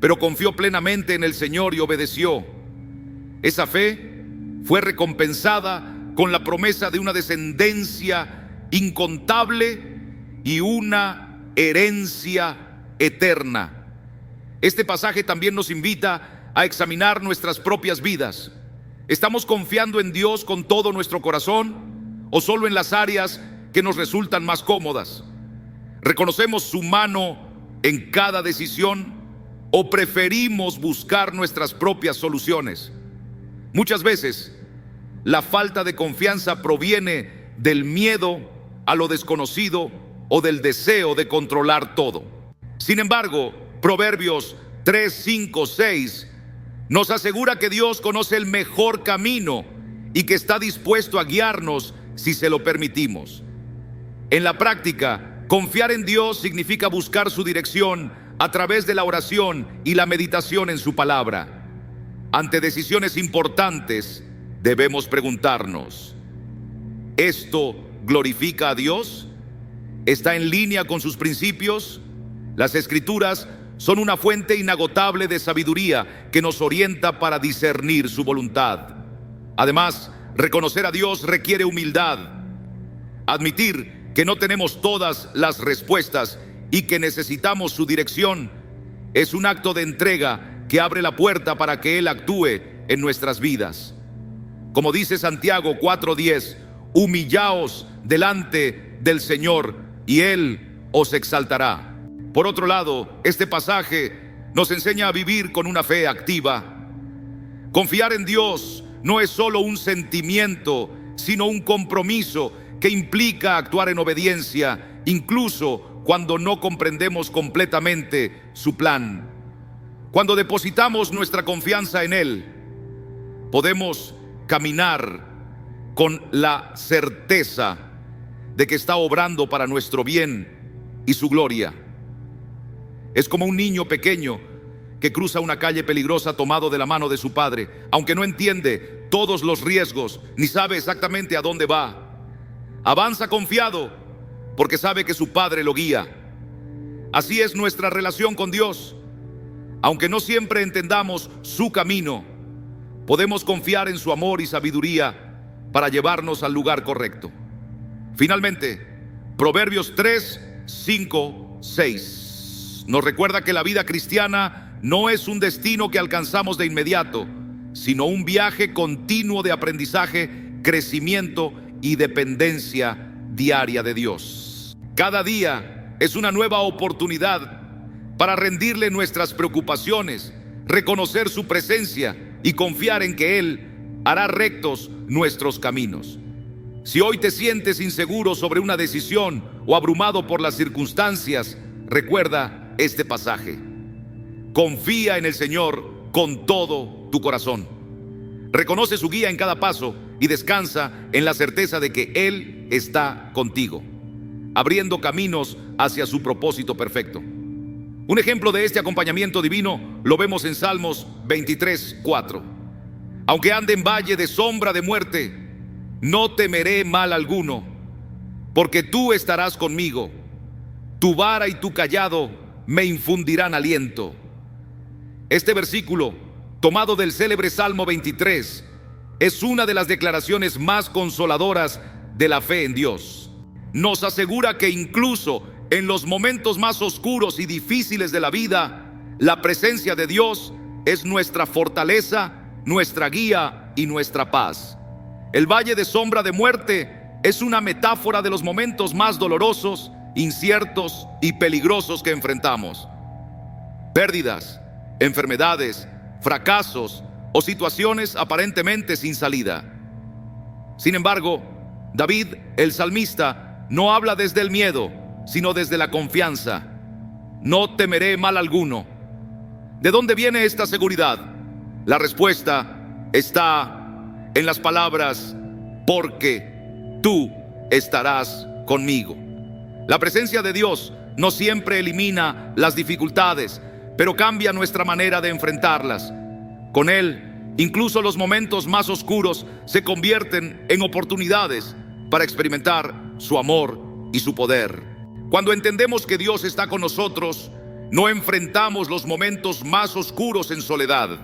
pero confió plenamente en el Señor y obedeció. Esa fe fue recompensada con la promesa de una descendencia incontable y una herencia eterna. Este pasaje también nos invita a examinar nuestras propias vidas. ¿Estamos confiando en Dios con todo nuestro corazón o solo en las áreas que nos resultan más cómodas? ¿Reconocemos su mano en cada decisión o preferimos buscar nuestras propias soluciones? Muchas veces, la falta de confianza proviene del miedo a lo desconocido o del deseo de controlar todo. Sin embargo, Proverbios 3, 5, 6 nos asegura que Dios conoce el mejor camino y que está dispuesto a guiarnos si se lo permitimos. En la práctica, confiar en Dios significa buscar su dirección a través de la oración y la meditación en su palabra. Ante decisiones importantes, debemos preguntarnos: ¿esto glorifica a Dios? ¿Está en línea con sus principios? Las Escrituras son una fuente inagotable de sabiduría que nos orienta para discernir su voluntad. Además, reconocer a Dios requiere humildad. Admitir que no tenemos todas las respuestas y que necesitamos su dirección es un acto de entrega que abre la puerta para que Él actúe en nuestras vidas. Como dice Santiago 4:10, humillaos delante del Señor y Él os exaltará. Por otro lado, este pasaje nos enseña a vivir con una fe activa. Confiar en Dios no es solo un sentimiento, sino un compromiso que implica actuar en obediencia, incluso cuando no comprendemos completamente su plan. Cuando depositamos nuestra confianza en Él, podemos caminar con la certeza de que está obrando para nuestro bien y su gloria. Es como un niño pequeño que cruza una calle peligrosa tomado de la mano de su padre, aunque no entiende todos los riesgos ni sabe exactamente a dónde va. Avanza confiado porque sabe que su padre lo guía. Así es nuestra relación con Dios. Aunque no siempre entendamos su camino, podemos confiar en su amor y sabiduría para llevarnos al lugar correcto. Finalmente, Proverbios 3, 5, 6 nos recuerda que la vida cristiana no es un destino que alcanzamos de inmediato, sino un viaje continuo de aprendizaje, crecimiento y dependencia diaria de Dios. Cada día es una nueva oportunidad para rendirle nuestras preocupaciones, reconocer su presencia y confiar en que Él hará rectos nuestros caminos. Si hoy te sientes inseguro sobre una decisión o abrumado por las circunstancias, recuerda este pasaje. Confía en el Señor con todo tu corazón. Reconoce su guía en cada paso y descansa en la certeza de que Él está contigo, abriendo caminos hacia su propósito perfecto. Un ejemplo de este acompañamiento divino lo vemos en Salmos 23, 4. Aunque ande en valle de sombra de muerte, no temeré mal alguno, porque tú estarás conmigo. Tu vara y tu cayado me infundirán aliento. Este versículo, tomado del célebre Salmo 23, es una de las declaraciones más consoladoras de la fe en Dios. Nos asegura que incluso en los momentos más oscuros y difíciles de la vida, la presencia de Dios es nuestra fortaleza, nuestra guía y nuestra paz. El valle de sombra de muerte es una metáfora de los momentos más dolorosos, inciertos y peligrosos que enfrentamos. Pérdidas, enfermedades, fracasos o situaciones aparentemente sin salida. Sin embargo, David, el salmista, no habla desde el miedo, sino desde la confianza. No temeré mal alguno. ¿De dónde viene esta seguridad? La respuesta está en las palabras, porque tú estarás conmigo. La presencia de Dios no siempre elimina las dificultades, pero cambia nuestra manera de enfrentarlas. Con Él, incluso los momentos más oscuros se convierten en oportunidades para experimentar su amor y su poder. Cuando entendemos que Dios está con nosotros, no enfrentamos los momentos más oscuros en soledad.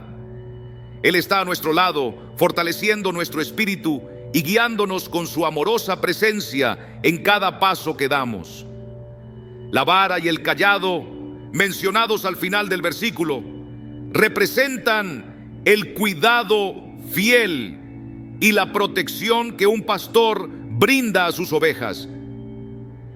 Él está a nuestro lado, fortaleciendo nuestro espíritu y guiándonos con su amorosa presencia en cada paso que damos. La vara y el cayado, mencionados al final del versículo, representan el cuidado fiel y la protección que un pastor brinda a sus ovejas.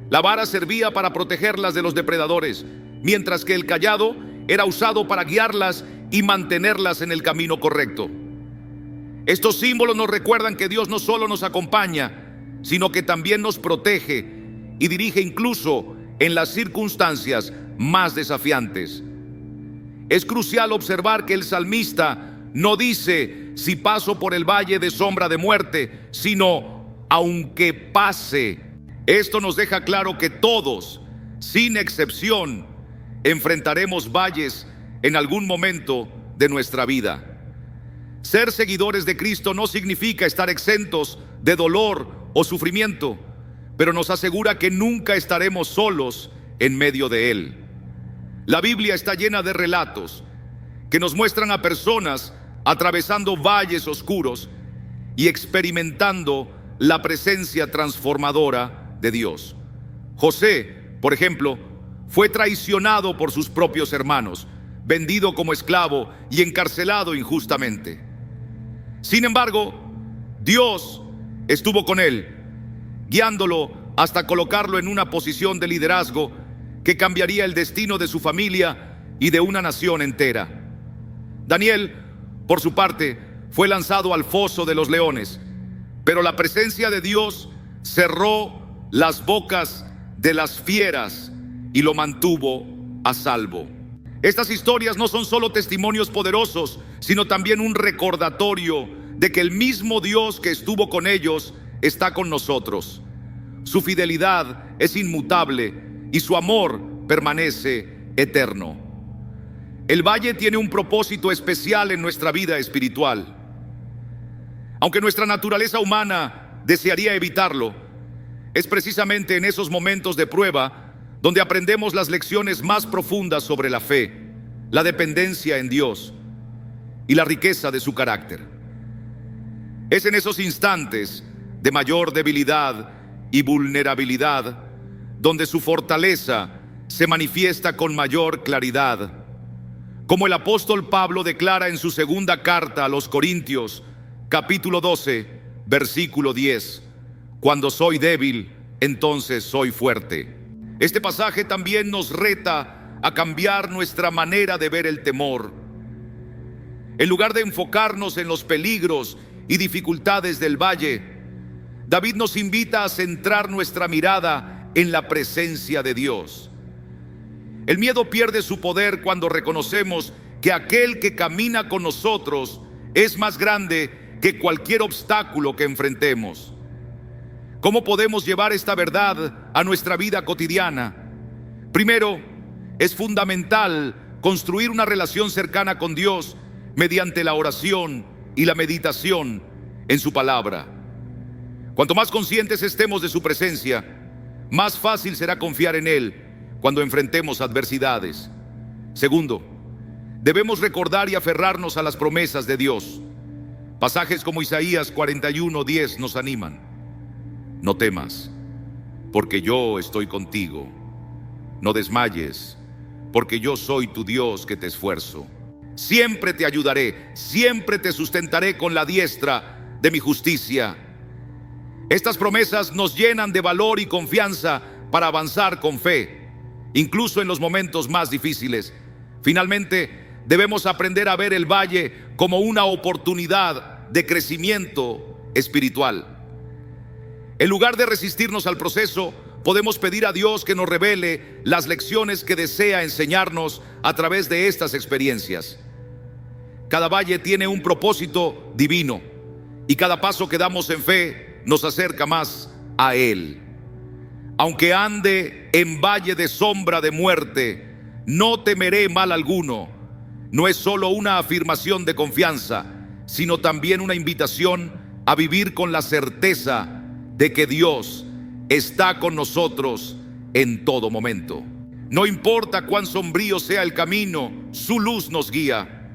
La vara servía para protegerlas de los depredadores, mientras que el cayado era usado para guiarlas y mantenerlas en el camino correcto. Estos símbolos nos recuerdan que Dios no solo nos acompaña, sino que también nos protege y dirige incluso en las circunstancias más desafiantes. Es crucial observar que el salmista no dice si paso por el valle de sombra de muerte, sino aunque pase. Esto nos deja claro que todos, sin excepción, enfrentaremos valles en algún momento de nuestra vida. Ser seguidores de Cristo no significa estar exentos de dolor o sufrimiento, pero nos asegura que nunca estaremos solos en medio de él. La Biblia está llena de relatos que nos muestran a personas atravesando valles oscuros y experimentando la presencia transformadora de Dios. José, por ejemplo, fue traicionado por sus propios hermanos, vendido como esclavo y encarcelado injustamente. Sin embargo, Dios estuvo con él, guiándolo hasta colocarlo en una posición de liderazgo que cambiaría el destino de su familia y de una nación entera. Daniel, por su parte, fue lanzado al foso de los leones, pero la presencia de Dios cerró las bocas de las fieras y lo mantuvo a salvo. Estas historias no son solo testimonios poderosos, sino también un recordatorio de que el mismo Dios que estuvo con ellos está con nosotros. Su fidelidad es inmutable y su amor permanece eterno. El valle tiene un propósito especial en nuestra vida espiritual. Aunque nuestra naturaleza humana desearía evitarlo, es precisamente en esos momentos de prueba donde aprendemos las lecciones más profundas sobre la fe, la dependencia en Dios y la riqueza de su carácter. Es en esos instantes de mayor debilidad y vulnerabilidad, donde su fortaleza se manifiesta con mayor claridad. Como el apóstol Pablo declara en su segunda carta a los Corintios, capítulo 12, versículo 10, cuando soy débil, entonces soy fuerte. Este pasaje también nos reta a cambiar nuestra manera de ver el temor. En lugar de enfocarnos en los peligros y dificultades del valle, David nos invita a centrar nuestra mirada en la presencia de Dios. El miedo pierde su poder cuando reconocemos que aquel que camina con nosotros es más grande que cualquier obstáculo que enfrentemos. ¿Cómo podemos llevar esta verdad a nuestra vida cotidiana? Primero, es fundamental construir una relación cercana con Dios mediante la oración y la meditación en su palabra. Cuanto más conscientes estemos de su presencia, más fácil será confiar en Él cuando enfrentemos adversidades. Segundo, debemos recordar y aferrarnos a las promesas de Dios. Pasajes como Isaías 41:10 nos animan. No temas, porque yo estoy contigo. No desmayes, porque yo soy tu Dios que te esfuerzo. Siempre te ayudaré, siempre te sustentaré con la diestra de mi justicia. Estas promesas nos llenan de valor y confianza para avanzar con fe, incluso en los momentos más difíciles. Finalmente, debemos aprender a ver el valle como una oportunidad de crecimiento espiritual. En lugar de resistirnos al proceso, podemos pedir a Dios que nos revele las lecciones que desea enseñarnos a través de estas experiencias. Cada valle tiene un propósito divino y cada paso que damos en fe nos acerca más a Él. Aunque ande en valle de sombra de muerte, no temeré mal alguno. No es solo una afirmación de confianza, sino también una invitación a vivir con la certeza de que Dios está con nosotros en todo momento. No importa cuán sombrío sea el camino, su luz nos guía.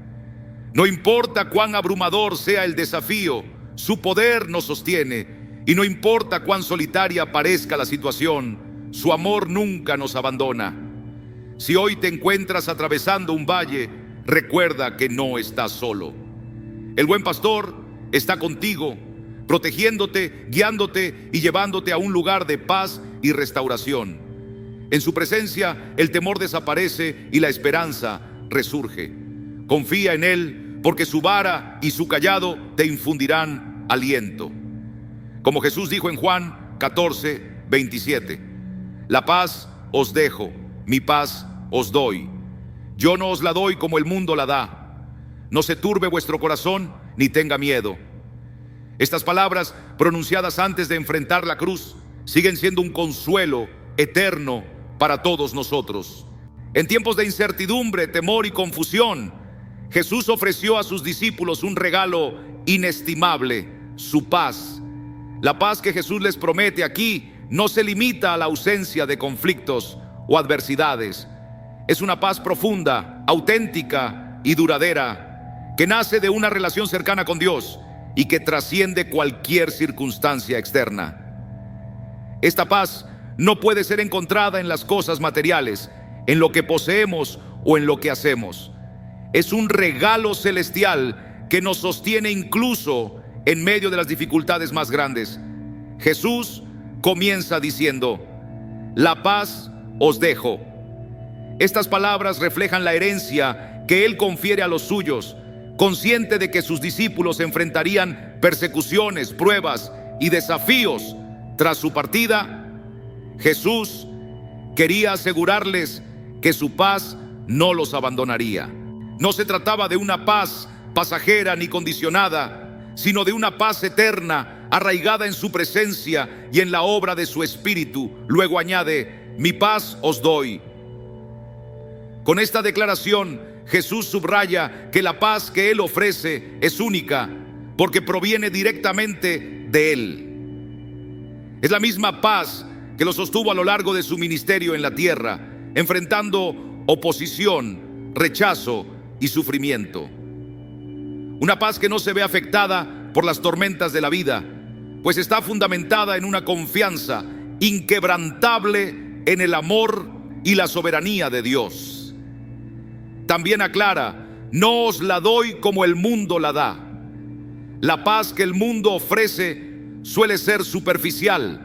No importa cuán abrumador sea el desafío, su poder nos sostiene. Y no importa cuán solitaria parezca la situación, su amor nunca nos abandona. Si hoy te encuentras atravesando un valle, recuerda que no estás solo. El buen pastor está contigo, protegiéndote, guiándote y llevándote a un lugar de paz y restauración. En su presencia, el temor desaparece y la esperanza resurge. Confía en Él, porque su vara y su cayado te infundirán aliento. Como Jesús dijo en Juan 14:27, la paz os dejo, mi paz os doy. Yo no os la doy como el mundo la da. No se turbe vuestro corazón, ni tenga miedo. Estas palabras, pronunciadas antes de enfrentar la cruz, siguen siendo un consuelo eterno para todos nosotros. En tiempos de incertidumbre, temor y confusión, Jesús ofreció a sus discípulos un regalo inestimable, su paz. La paz que Jesús les promete aquí no se limita a la ausencia de conflictos o adversidades. Es una paz profunda, auténtica y duradera, que nace de una relación cercana con Dios y que trasciende cualquier circunstancia externa. Esta paz no puede ser encontrada en las cosas materiales, en lo que poseemos o en lo que hacemos. Es un regalo celestial que nos sostiene incluso en medio de las dificultades más grandes. Jesús comienza diciendo: la paz os dejo. Estas palabras reflejan la herencia que Él confiere a los suyos, consciente de que sus discípulos enfrentarían persecuciones, pruebas y desafíos tras su partida. Jesús quería asegurarles que su paz no los abandonaría. No se trataba de una paz pasajera ni condicionada, sino de una paz eterna, arraigada en su presencia y en la obra de su Espíritu. Luego añade: mi paz os doy. Con esta declaración, Jesús subraya que la paz que Él ofrece es única, porque proviene directamente de Él. Es la misma paz que lo sostuvo a lo largo de su ministerio en la tierra, enfrentando oposición, rechazo y sufrimiento. Una paz que no se ve afectada por las tormentas de la vida, pues está fundamentada en una confianza inquebrantable en el amor y la soberanía de Dios. También aclara: no os la doy como el mundo la da. La paz que el mundo ofrece suele ser superficial,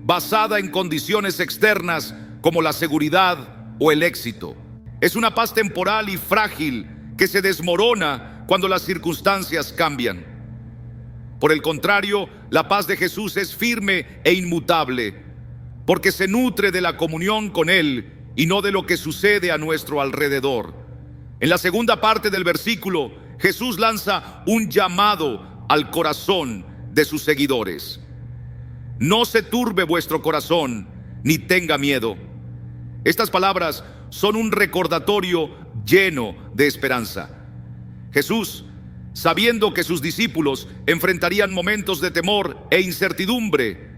basada en condiciones externas como la seguridad o el éxito. Es una paz temporal y frágil que se desmorona cuando las circunstancias cambian. Por el contrario, la paz de Jesús es firme e inmutable, porque se nutre de la comunión con Él y no de lo que sucede a nuestro alrededor. En la segunda parte del versículo, Jesús lanza un llamado al corazón de sus seguidores. No se turbe vuestro corazón, ni tenga miedo. Estas palabras son un recordatorio lleno de esperanza. Jesús, sabiendo que sus discípulos enfrentarían momentos de temor e incertidumbre,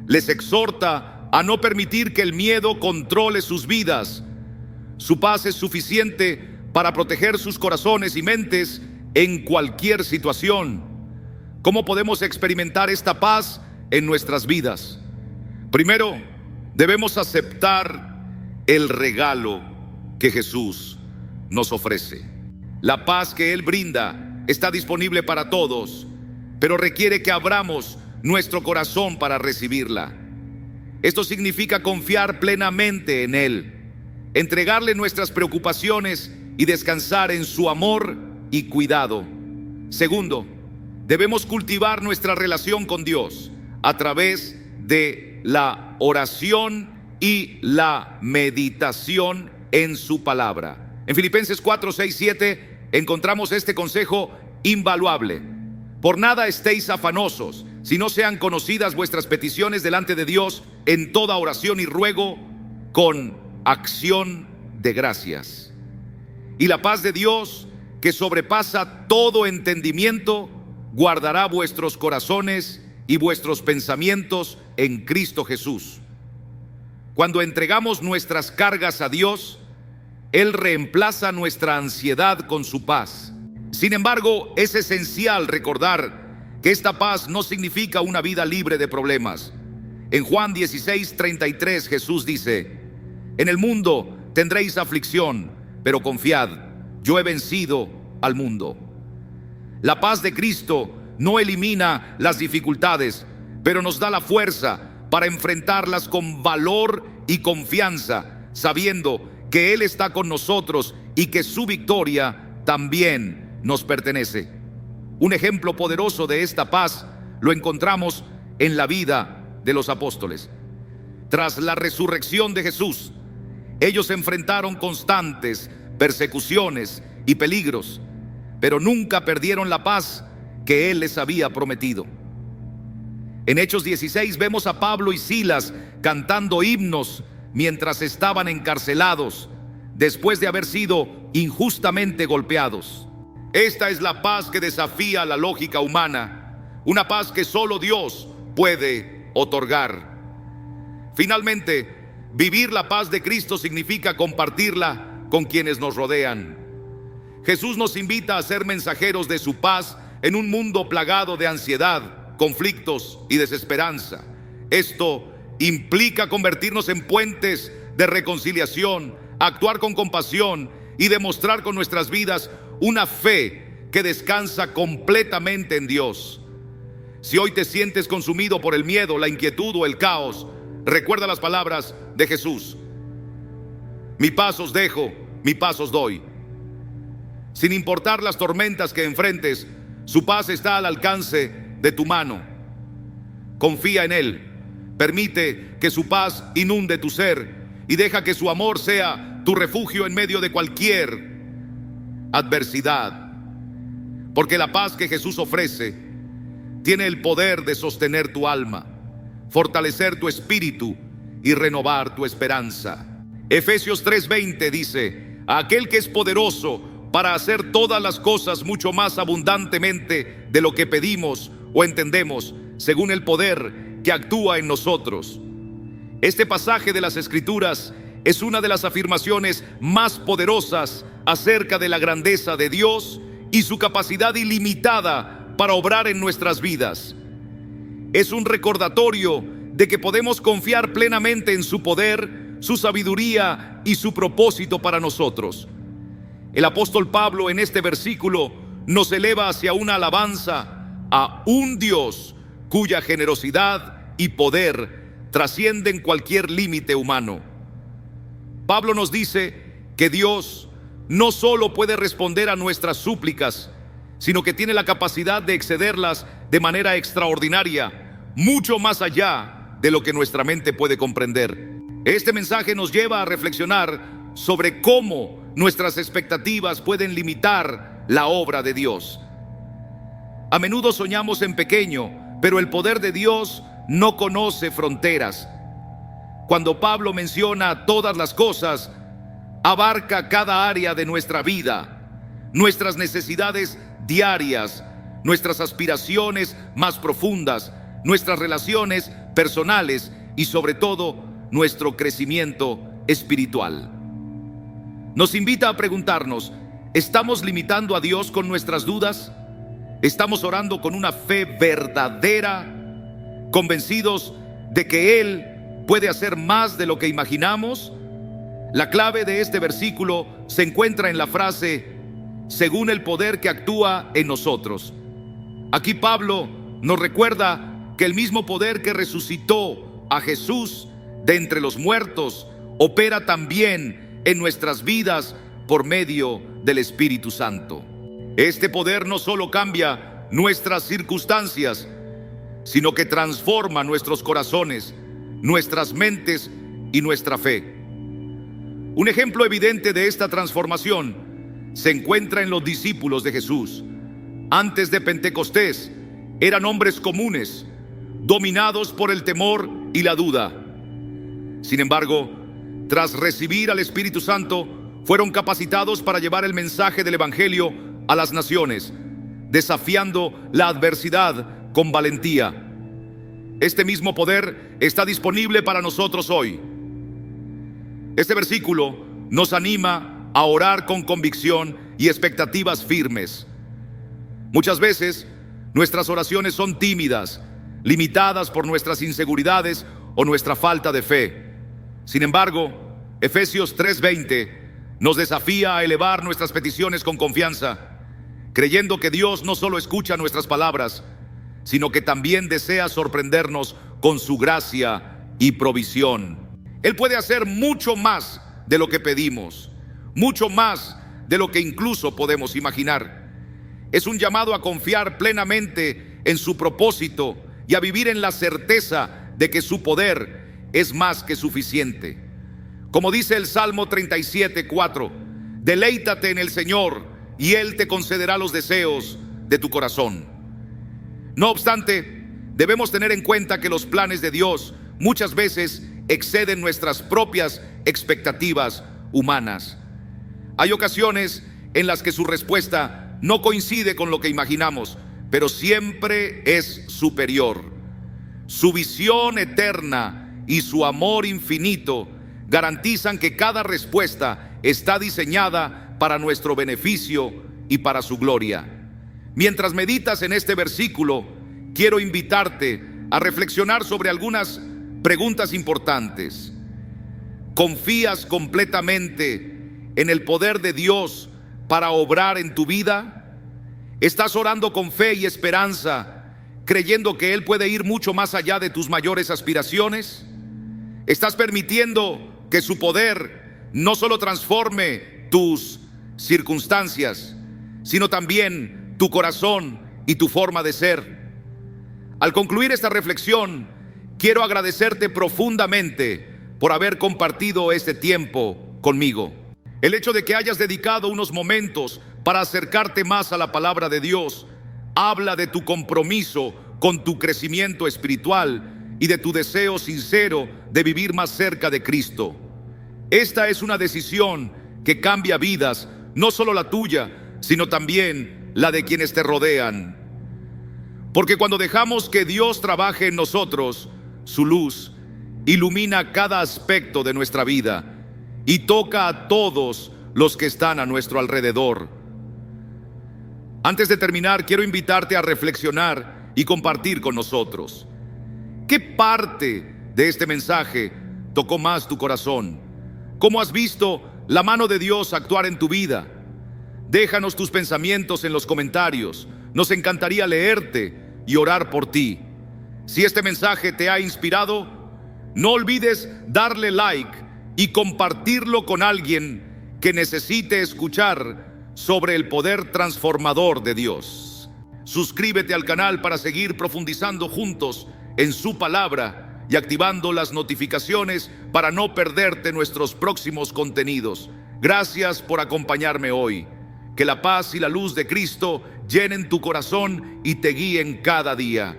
les exhorta a no permitir que el miedo controle sus vidas. Su paz es suficiente para proteger sus corazones y mentes en cualquier situación. ¿Cómo podemos experimentar esta paz en nuestras vidas? Primero, debemos aceptar el regalo que Jesús nos ofrece. La paz que Él brinda está disponible para todos, pero requiere que abramos nuestro corazón para recibirla. Esto significa confiar plenamente en Él, entregarle nuestras preocupaciones y descansar en su amor y cuidado. Segundo, debemos cultivar nuestra relación con Dios a través de la oración y la meditación en su palabra. En Filipenses 4, 6, 7 encontramos este consejo invaluable: por nada estéis afanosos, si no sean conocidas vuestras peticiones delante de Dios en toda oración y ruego con acción de gracias. Y la paz de Dios, que sobrepasa todo entendimiento, guardará vuestros corazones y vuestros pensamientos en Cristo Jesús. Cuando entregamos nuestras cargas a Dios, Él reemplaza nuestra ansiedad con su paz. Sin embargo, es esencial recordar que esta paz no significa una vida libre de problemas. En Juan 16:33 Jesús dice: en el mundo tendréis aflicción, pero confiad, yo he vencido al mundo. La paz de Cristo no elimina las dificultades, pero nos da la fuerza para enfrentarlas con valor y confianza, sabiendo que Él está con nosotros y que su victoria también nos pertenece. Un ejemplo poderoso de esta paz lo encontramos en la vida de los apóstoles. Tras la resurrección de Jesús, ellos enfrentaron constantes persecuciones y peligros, pero nunca perdieron la paz que Él les había prometido. En Hechos 16 vemos a Pablo y Silas cantando himnos mientras estaban encarcelados, después de haber sido injustamente golpeados. Esta es la paz que desafía la lógica humana, una paz que solo Dios puede otorgar. Finalmente, vivir la paz de Cristo significa compartirla con quienes nos rodean. Jesús nos invita a ser mensajeros de su paz en un mundo plagado de ansiedad, conflictos y desesperanza. Esto implica convertirnos en puentes de reconciliación, actuar con compasión y demostrar con nuestras vidas una fe que descansa completamente en Dios. Si hoy te sientes consumido por el miedo, la inquietud o el caos, recuerda las palabras de Jesús: mi paz os dejo, mi paz os doy. Sin importar las tormentas que enfrentes, su paz está al alcance de tu mano. Confía en Él, permite que su paz inunde tu ser y deja que su amor sea tu refugio en medio de cualquier adversidad. Porque la paz que Jesús ofrece tiene el poder de sostener tu alma, fortalecer tu espíritu y renovar tu esperanza. Efesios 3:20 dice: a aquel que es poderoso para hacer todas las cosas mucho más abundantemente de lo que pedimos o entendemos, según el poder que actúa en nosotros. Este pasaje de las Escrituras es una de las afirmaciones más poderosas acerca de la grandeza de Dios y su capacidad ilimitada para obrar en nuestras vidas. Es un recordatorio de que podemos confiar plenamente en su poder, su sabiduría y su propósito para nosotros. El apóstol Pablo en este versículo nos eleva hacia una alabanza a un Dios cuya generosidad y poder trascienden cualquier límite humano. Pablo nos dice que Dios no solo puede responder a nuestras súplicas, sino que tiene la capacidad de excederlas de manera extraordinaria, mucho más allá de lo que nuestra mente puede comprender. Este mensaje nos lleva a reflexionar sobre cómo nuestras expectativas pueden limitar la obra de Dios. A menudo soñamos en pequeño, pero el poder de Dios no conoce fronteras. Cuando Pablo menciona todas las cosas, abarca cada área de nuestra vida, nuestras necesidades diarias, nuestras aspiraciones más profundas, nuestras relaciones personales y sobre todo nuestro crecimiento espiritual. Nos invita a preguntarnos, ¿estamos limitando a Dios con nuestras dudas? ¿Estamos orando con una fe verdadera, convencidos de que Él puede hacer más de lo que imaginamos? La clave de este versículo se encuentra en la frase, según el poder que actúa en nosotros. Aquí Pablo nos recuerda que el mismo poder que resucitó a Jesús de entre los muertos opera también en nuestras vidas por medio del Espíritu Santo. Este poder no solo cambia nuestras circunstancias, sino que transforma nuestros corazones, nuestras mentes y nuestra fe. Un ejemplo evidente de esta transformación se encuentra en los discípulos de Jesús. Antes de Pentecostés, eran hombres comunes, dominados por el temor y la duda. Sin embargo, tras recibir al Espíritu Santo, fueron capacitados para llevar el mensaje del Evangelio a las naciones, desafiando la adversidad con valentía. Este mismo poder está disponible para nosotros hoy. Este versículo nos anima a orar con convicción y expectativas firmes. Muchas veces nuestras oraciones son tímidas, limitadas por nuestras inseguridades o nuestra falta de fe. Sin embargo, Efesios 3:20 nos desafía a elevar nuestras peticiones con confianza, creyendo que Dios no solo escucha nuestras palabras, sino que también desea sorprendernos con su gracia y provisión. Él puede hacer mucho más de lo que pedimos, mucho más de lo que incluso podemos imaginar. Es un llamado a confiar plenamente en su propósito y a vivir en la certeza de que su poder es más que suficiente. Como dice el Salmo 37:4, deleítate en el Señor y Él te concederá los deseos de tu corazón. No obstante, debemos tener en cuenta que los planes de Dios muchas veces exceden nuestras propias expectativas humanas. Hay ocasiones en las que su respuesta no coincide con lo que imaginamos, pero siempre es superior. Su visión eterna y su amor infinito garantizan que cada respuesta está diseñada para nuestro beneficio y para su gloria. Mientras meditas en este versículo, quiero invitarte a reflexionar sobre algunas preguntas importantes. ¿Confías completamente en el poder de Dios para obrar en tu vida? ¿Estás orando con fe y esperanza, creyendo que Él puede ir mucho más allá de tus mayores aspiraciones? ¿Estás permitiendo que su poder no solo transforme tus circunstancias, sino también tu corazón y tu forma de ser? Al concluir esta reflexión, quiero agradecerte profundamente por haber compartido este tiempo conmigo. El hecho de que hayas dedicado unos momentos para acercarte más a la palabra de Dios habla de tu compromiso con tu crecimiento espiritual y de tu deseo sincero de vivir más cerca de Cristo. Esta es una decisión que cambia vidas, no solo la tuya, sino también la de quienes te rodean. Porque cuando dejamos que Dios trabaje en nosotros, su luz ilumina cada aspecto de nuestra vida y toca a todos los que están a nuestro alrededor. Antes de terminar, quiero invitarte a reflexionar y compartir con nosotros. ¿Qué parte de este mensaje tocó más tu corazón? ¿Cómo has visto la mano de Dios actuar en tu vida? Déjanos tus pensamientos en los comentarios. Nos encantaría leerte y orar por ti. Si este mensaje te ha inspirado, no olvides darle like y compartirlo con alguien que necesite escuchar sobre el poder transformador de Dios. Suscríbete al canal para seguir profundizando juntos en su palabra y activando las notificaciones para no perderte nuestros próximos contenidos. Gracias por acompañarme hoy. Que la paz y la luz de Cristo llenen tu corazón y te guíen cada día.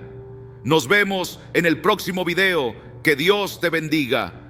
Nos vemos en el próximo video. Que Dios te bendiga.